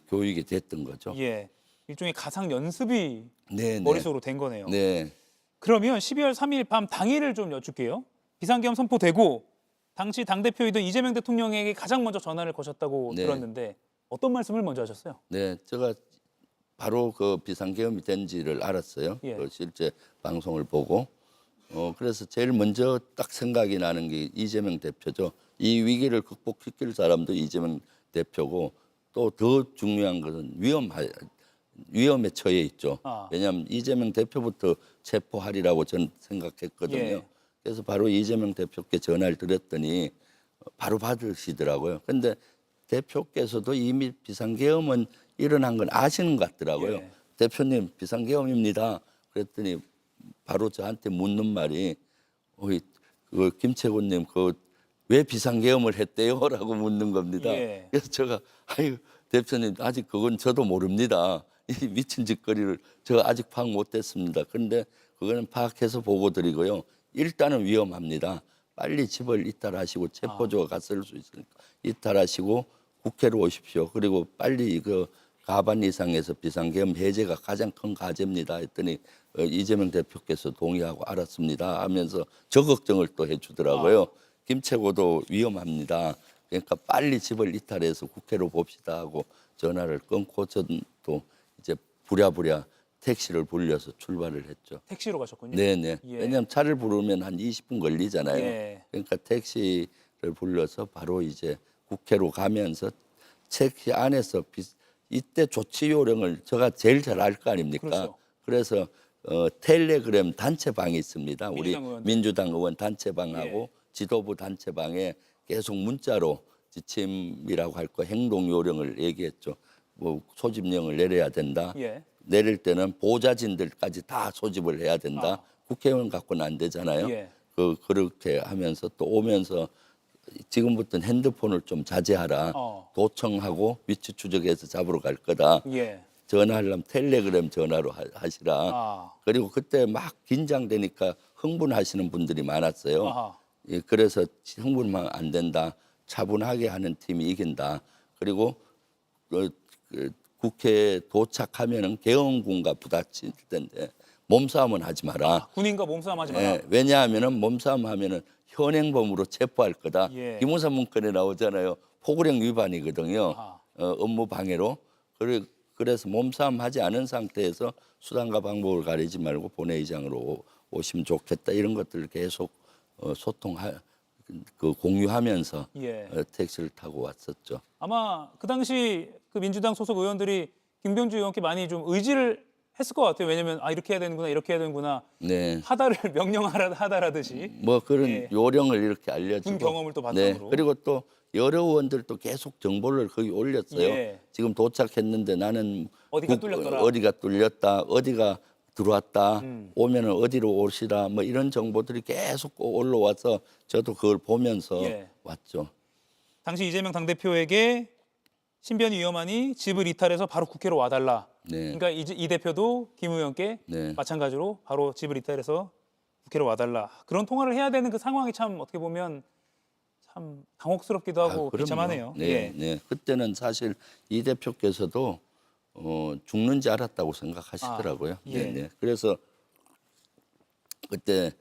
교육이 됐던 거죠. 예. 일종의 가상 연습이 네, 머릿속으로 된 거네요. 네. 그러면 12월 3일 밤 당일을 좀 여쭐게요. 비상계엄 선포되고 당시 당대표이던 이재명 대통령에게 가장 먼저 전화를 거셨다고 네. 들었는데 어떤 말씀을 먼저 하셨어요? 네, 제가 바로 그 비상계엄이 된지를 알았어요. 예. 그 실제 방송을 보고. 그래서 제일 먼저 딱 생각이 나는 게 이재명 대표죠. 이 위기를 극복시킬 사람도 이재명 대표고 또 더 중요한 것은 위험에 처해 있죠. 왜냐하면 이재명 대표부터 체포하리라고 저는 생각했거든요. 예. 그래서 바로 이재명 대표께 전화를 드렸더니 바로 받으시더라고요. 근데 대표께서도 이미 비상계엄은 일어난 건 아시는 것 같더라고요. 예. 대표님 비상계엄입니다. 그랬더니 바로 저한테 묻는 말이 그 김채곤님 왜 비상계엄을 했대요? 라고 묻는 겁니다. 예. 그래서 제가 아유 대표님 아직 그건 저도 모릅니다. 이 미친 짓거리를 제가 아직 파악 못했습니다. 그런데 그거는 파악해서 보고 드리고요. 일단은 위험합니다. 빨리 집을 이탈하시고 체포조가 갔을 수 있으니까 이탈하시고 국회로 오십시오. 그리고 빨리 그 가반 이상에서 비상계엄 해제가 가장 큰 과제입니다. 했더니 이재명 대표께서 동의하고 알았습니다 하면서 저 걱정을 또 해주더라고요. 김채고도 위험합니다. 그러니까 빨리 집을 이탈해서 국회로 봅시다 하고 전화를 끊고 저는 또 이제 부랴부랴 택시를 불려서 출발을 했죠. 택시로 가셨군요. 네네. 예. 왜냐하면 차를 부르면 한 20분 걸리잖아요. 예. 그러니까 택시를 불러서 바로 이제 국회로 가면서 택시 안에서 이때 조치 요령을 제가 제일 잘 알 거 아닙니까? 그렇죠. 그래서 텔레그램 단체방이 있습니다. 우리 민주당 의원들. 민주당 의원 단체방하고 예. 지도부 단체방에 계속 문자로 지침이라고 할 거 행동 요령을 얘기했죠. 뭐 소집령을 내려야 된다. 예. 내릴 때는 보좌진들까지 다 소집을 해야 된다. 국회의원 갖고는 안 되잖아요. 예. 그렇게 하면서 또 오면서 지금부터는 핸드폰을 좀 자제하라. 도청하고 위치 추적해서 잡으러 갈 거다. 예. 전화하려면 텔레그램 전화로 하시라. 그리고 그때 막 긴장되니까 흥분하시는 분들이 많았어요. 아하. 예, 그래서 흥분하면 안 된다. 차분하게 하는 팀이 이긴다. 그리고 국회에 도착하면은 계엄군과 부딪힐 텐데 몸싸움은 하지 마라. 군인과 몸싸움 하지 마라. 예, 왜냐하면은 몸싸움 하면은 현행범으로 체포할 거다. 예. 기무사 문건에 나오잖아요. 포고령 위반이거든요. 업무 방해로. 그래서 몸싸움 하지 않은 상태에서 수단과 방법을 가리지 말고 본회의장으로 오시면 좋겠다. 이런 것들을 계속 공유하면서 예. 택시를 타고 왔었죠. 아마 그 당시 그 민주당 소속 의원들이 김병주 의원께 많이 좀 의지를 했을 것 같아요. 왜냐면 이렇게 해야 되는구나, 이렇게 해야 되는구나 네. 하다를 명령하다라듯이 뭐 그런 예. 요령을 이렇게 알려주고. 군 경험을 또 네. 바탕으로. 그리고 또 여러 의원들도 계속 정보를 거기 올렸어요. 예. 지금 도착했는데 나는 어디가 뚫렸더라. 어디가 뚫렸다, 어디가 들어왔다, 오면은 어디로 오시라, 뭐 이런 정보들이 계속 올라와서 저도 그걸 보면서 예. 왔죠. 당시 이재명 당대표에게 신변이 위험하니 집을 이탈해서 바로 국회로 와달라. 네. 그러니까 이 대표도 김 의원께 네. 마찬가지로 바로 집을 이탈해서 국회로 와달라. 그런 통화를 해야 되는 그 상황이 참 어떻게 보면 참 당혹스럽기도 하고 그럼요. 비참하네요. 네, 예. 네. 그때는 사실 이 대표께서도 죽는지 알았다고 생각하시더라고요. 예. 네, 네. 그래서 그때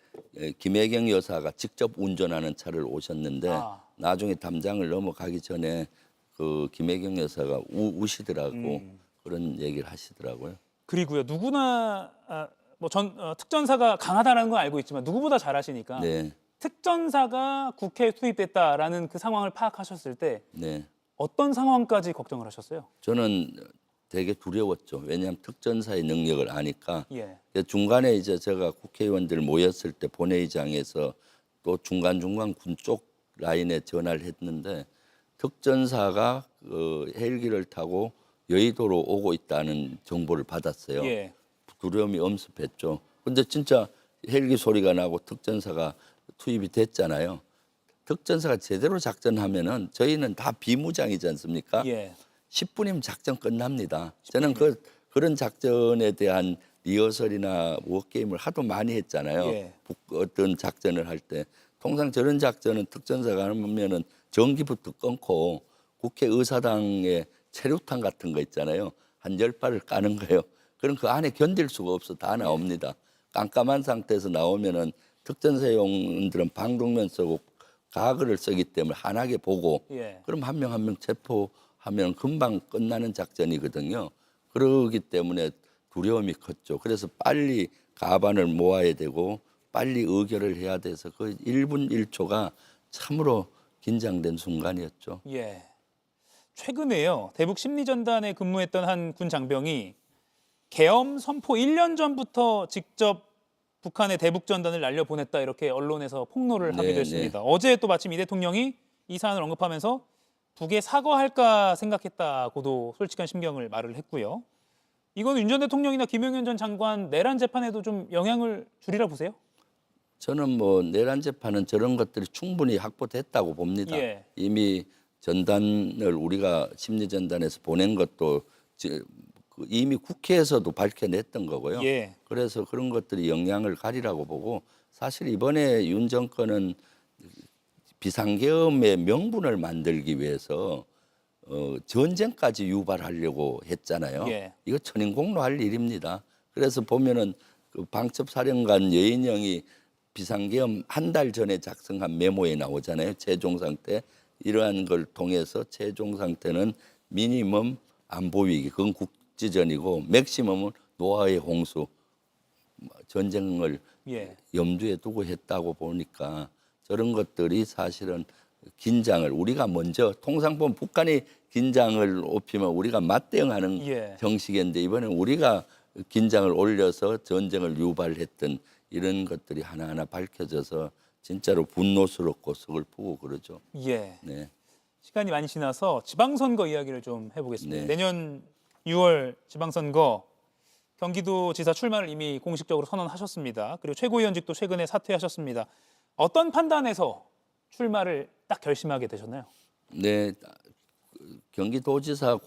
김혜경 여사가 직접 운전하는 차를 오셨는데 나중에 담장을 넘어가기 전에 그 김혜경 여사가 우시더라고 그런 얘기를 하시더라고요. 그리고요 누구나 특전사가 강하다는 건 알고 있지만 누구보다 잘 아시니까 네, 특전사가 국회에 투입됐다라는 그 상황을 파악하셨을 때 네. 어떤 상황까지 걱정을 하셨어요? 저는 되게 두려웠죠. 왜냐하면 특전사의 능력을 아니까. 예. 중간에 이제 제가 국회의원들 모였을 때 본회의장에서 또 중간중간 군 쪽 라인에 전화를 했는데 특전사가 헬기를 타고 여의도로 오고 있다는 정보를 받았어요. 예. 두려움이 엄습했죠. 근데 진짜 헬기 소리가 나고 특전사가 투입이 됐잖아요. 특전사가 제대로 작전하면은 저희는 다 비무장이지 않습니까? 예. 10분이면 작전 끝납니다. 저는 그런 작전에 대한 리허설이나 워게임을 하도 많이 했잖아요. 예. 어떤 작전을 할 때. 통상 저런 작전은 특전사가 하면은 전기부터 끊고 국회의사당에 체류탄 같은 거 있잖아요. 한 10발을 까는 거예요. 그럼 그 안에 견딜 수가 없어. 다 나옵니다. 깜깜한 상태에서 나오면은 특전사용들은 방독면 쓰고 가글을 쓰기 때문에 환하게 보고 예. 그럼 한 명 한 명 체포하면 금방 끝나는 작전이거든요. 그러기 때문에 두려움이 컸죠. 그래서 빨리 가반을 모아야 되고 빨리 의결을 해야 돼서 그 1분 1초가 참으로 긴장된 순간이었죠. 예. 최근에요. 대북 심리전단에 근무했던 한 군 장병이 계엄 선포 1년 전부터 직접 북한의 대북 전단을 날려보냈다 이렇게 언론에서 폭로를 하기도 네, 했습니다. 어제 또 마침 이 대통령이 이 사안을 언급하면서 북에 사과할까 생각했다고도 솔직한 심경을 말을 했고요. 이건 윤 전 대통령이나 김용현 전 장관 내란 재판에도 좀 영향을 주리라 보세요? 저는 뭐 내란 재판은 저런 것들이 충분히 확보됐다고 봅니다. 예. 이미 전단을 우리가 심리전단에서 보낸 것도 이미 국회에서도 밝혀냈던 거고요. 예. 그래서 그런 것들이 영향을 가리라고 보고 사실 이번에 윤 정권은 비상계엄의 명분을 만들기 위해서 전쟁까지 유발하려고 했잖아요. 예. 이거 천인공노할 일입니다. 그래서 보면은 그 방첩사령관 여인영이 비상계엄 한 달 전에 작성한 메모에 나오잖아요. 최종 상태. 이러한 걸 통해서 최종 상태는 미니멈 안보 위기, 그건 국지전이고 맥시멈은 노아의 홍수, 전쟁을 예. 염두에 두고 했다고 보니까 저런 것들이 사실은 긴장을 우리가 먼저 통상 보면 북한이 긴장을 높이면 우리가 맞대응하는 예. 형식인데 이번엔 우리가 긴장을 올려서 전쟁을 유발했던 이런 것들이 하나하나 밝혀져서 진짜로 분노스럽고 서글프고 그러죠. 예. 네. 시간이 많이 지나서 지방선거 이야기를 좀 해보겠습니다. 네. 내년 6월 지방선거 경기도지사 출마를 이미 공식적으로 선언하셨습니다. 그리고 최고위원직도 최근에 사퇴하셨습니다. 어떤 판단에서 출마를 딱 결심하게 되셨나요? 네, 경기도지사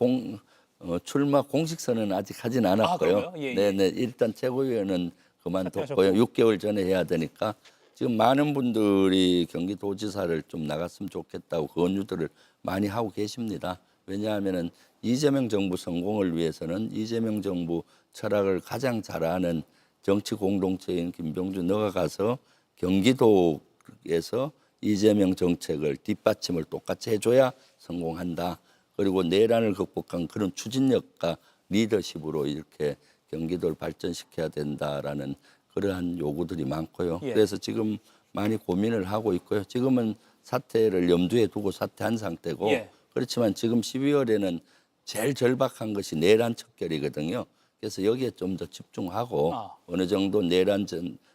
출마 공식 선언은 아직 하진 않았고요. 그런가요? 예, 예. 네, 네, 일단 최고위원은 그만뒀고요. 사퇴하셨고. 6개월 전에 해야 되니까 지금 많은 분들이 경기도지사를 좀 나갔으면 좋겠다고 권유들을 많이 하고 계십니다. 왜냐하면은 이재명 정부 성공을 위해서는 이재명 정부 철학을 가장 잘 아는 정치 공동체인 김병주 너가 가서 경기도에서 이재명 정책을 뒷받침을 똑같이 해줘야 성공한다. 그리고 내란을 극복한 그런 추진력과 리더십으로 이렇게 경기도를 발전시켜야 된다라는 그러한 요구들이 많고요. 예. 그래서 지금 많이 고민을 하고 있고요. 지금은 사태를 염두에 두고 사퇴한 상태고 예. 그렇지만 지금 12월에는 제일 절박한 것이 내란 척결이거든요. 그래서 여기에 좀 더 집중하고 어느 정도 내란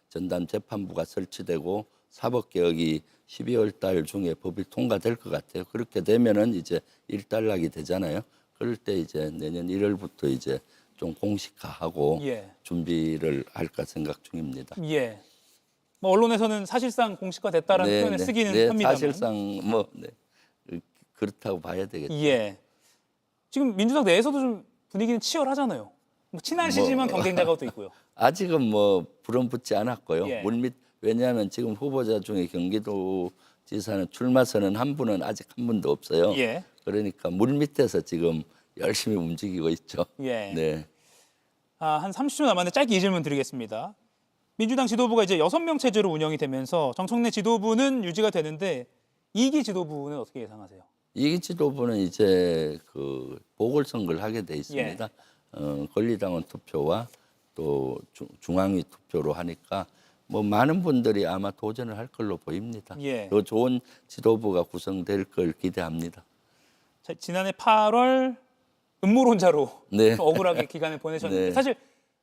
전담 재판부가 설치되고 사법개혁이 12월 달 중에 법이 통과될 것 같아요. 그렇게 되면은 이제 일단락이 되잖아요. 그럴 때 이제 내년 1월부터 이제 좀 공식화하고 준비를 할까 생각 중입니다. 예. 뭐 언론에서는 사실상 공식화됐다라는 표현을 쓰기는 합니다만. 사실상 뭐 그렇다고 봐야 되겠죠. 예. 지금 민주당 내에서도 좀 분위기는 치열하잖아요. 뭐 친하시지만 경쟁자가 또 있고요. 아직은 뭐 불은 붙지 않았고요. 예. 물밑 왜냐하면 지금 후보자 중에 경기도지사는 출마 선언 한 분은 아직 한 분도 없어요. 예. 그러니까 물밑에서 지금 열심히 움직이고 있죠. 예. 네. 한 30초 남았는데 짧게 이 질문 드리겠습니다. 민주당 지도부가 이제 6명 체제로 운영이 되면서 정청래 지도부는 유지가 되는데 2기 지도부는 어떻게 예상하세요? 2기 지도부는 이제 그 보궐선거를 하게 돼 있습니다. 권리당원 투표와 또 중앙위 투표로 하니까 뭐 많은 분들이 아마 도전을 할 걸로 보입니다. 더 좋은 지도부가 구성될 걸 기대합니다. 자, 지난해 8월 음모론자로 네. 억울하게 기간을 보내셨는데 네. 사실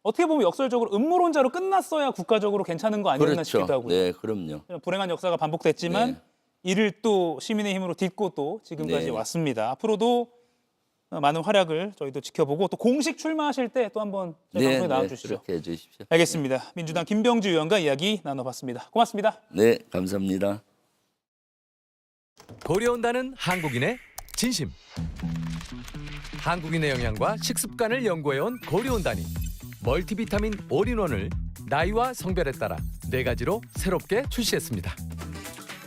어떻게 보면 역설적으로 음모론자로 끝났어야 국가적으로 괜찮은 거 아니었나 그렇죠. 싶기도 하고요. 네, 그럼요. 불행한 역사가 반복됐지만 이를 또 시민의 힘으로 딛고 또 지금까지 왔습니다. 앞으로도 많은 활약을 저희도 지켜보고 또 공식 출마하실 때 또 한번 저희 방송에 나와주시죠. 그렇게 해주십시오. 알겠습니다. 민주당 김병주 의원과 이야기 나눠봤습니다. 고맙습니다. 네, 감사합니다. 고려온다는 한국인의 진심. 한국인의 영양과 식습관을 연구해온 고려온단이 멀티비타민 올인원을 나이와 성별에 따라 4가지로 새롭게 출시했습니다.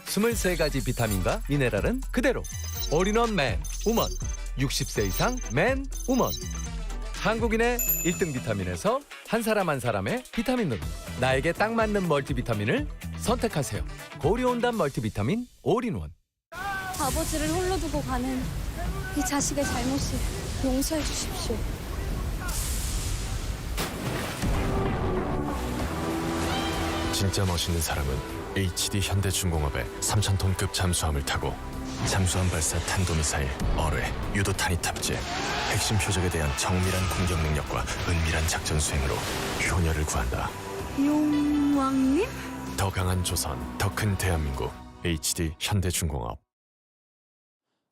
23가지 비타민과 미네랄은 그대로 올인원 맨, 우먼, 60세 이상 맨, 우먼. 한국인의 1등 비타민에서 한 사람 한 사람의 비타민으로 나에게 딱 맞는 멀티비타민을 선택하세요. 고려온단 멀티비타민 올인원. 아버지를 홀로 두고 가는 이 자식의 잘못을 용서해 주십시오. 진짜 멋있는 사람은 HD 현대중공업의 3,000톤급 잠수함을 타고 잠수함 발사 탄도미사일 어뢰 유도탄이 탑재 핵심 표적에 대한 정밀한 공격 능력과 은밀한 작전 수행으로 효녀를 구한다. 용왕님? 더 강한 조선, 더 큰 대한민국 HD 현대중공업.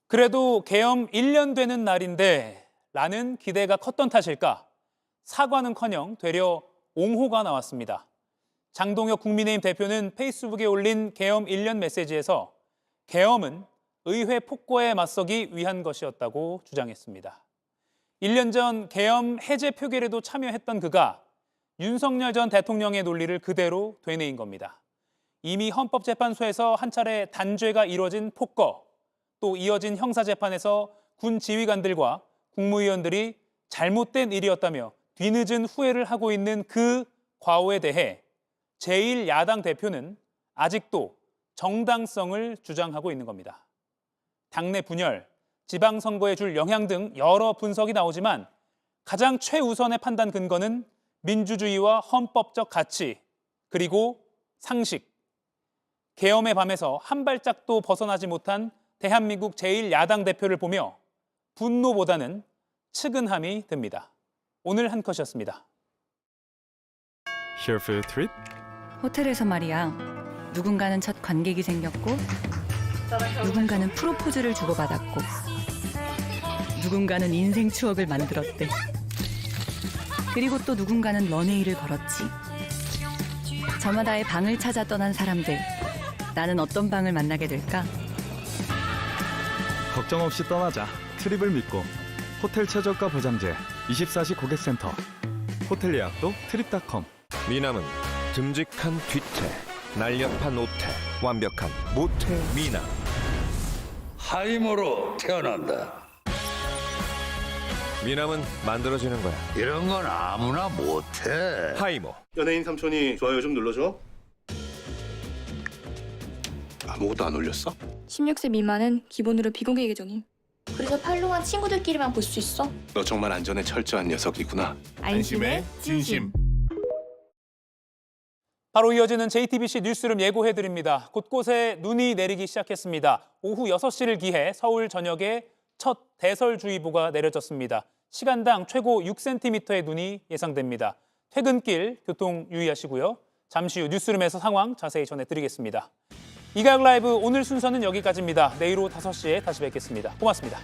그래도 계엄 1년 되는 날인데 라는 기대가 컸던 탓일까? 사과는커녕 되려 옹호가 나왔습니다. 장동혁 국민의힘 대표는 페이스북에 올린 계엄 1년 메시지에서 계엄은 의회 폭거에 맞서기 위한 것이었다고 주장했습니다. 1년 전 계엄 해제 표결에도 참여했던 그가 윤석열 전 대통령의 논리를 그대로 되뇌인 겁니다. 이미 헌법재판소에서 한 차례 단죄가 이뤄진 폭거, 또 이어진 형사재판에서 군 지휘관들과 국무위원들이 잘못된 일이었다며 뒤늦은 후회를 하고 있는 그 과오에 대해 제1야당 대표는 아직도 정당성을 주장하고 있는 겁니다. 당내 분열, 지방선거에 줄 영향 등 여러 분석이 나오지만 가장 최우선의 판단 근거는 민주주의와 헌법적 가치, 그리고 상식. 계엄의 밤에서 한 발짝도 벗어나지 못한 대한민국 제1야당 대표를 보며 분노보다는 측은함이 듭니다. 오늘 한 컷이었습니다. Here for your trip? 호텔에서 말이야. 누군가는 첫 관객이 생겼고 누군가는 프로포즈를 주고받았고 누군가는 인생 추억을 만들었대. 그리고 또 누군가는 런웨이를 걸었지. 저마다의 방을 찾아 떠난 사람들. 나는 어떤 방을 만나게 될까? 걱정 없이 떠나자. 트립을 믿고 호텔 최저가 보장제 24시 고객센터. 호텔 예약도 트립닷컴. 미남은 듬직한 뒤태, 날렵한 오태, 완벽한 모태 미남. 하이모로 태어난다. 미남은 만들어지는 거야. 이런 건 아무나 못해. 하이모. 연예인 삼촌이 좋아요 좀 눌러줘. 아무것도 안 올렸어? 16세 미만은 기본으로 비공개 계정임. 그래서 팔로우한 친구들끼리만 볼 수 있어. 너 정말 안전에 철저한 녀석이구나. 안심의 진심. 바로 이어지는 JTBC 뉴스룸 예고해드립니다. 곳곳에 눈이 내리기 시작했습니다. 오후 6시를 기해 서울 전역에 첫 대설주의보가 내려졌습니다. 시간당 최고 6cm의 눈이 예상됩니다. 퇴근길 교통 유의하시고요. 잠시 후 뉴스룸에서 상황 자세히 전해드리겠습니다. 이가혁 라이브 오늘 순서는 여기까지입니다. 내일 오후 5시에 다시 뵙겠습니다. 고맙습니다.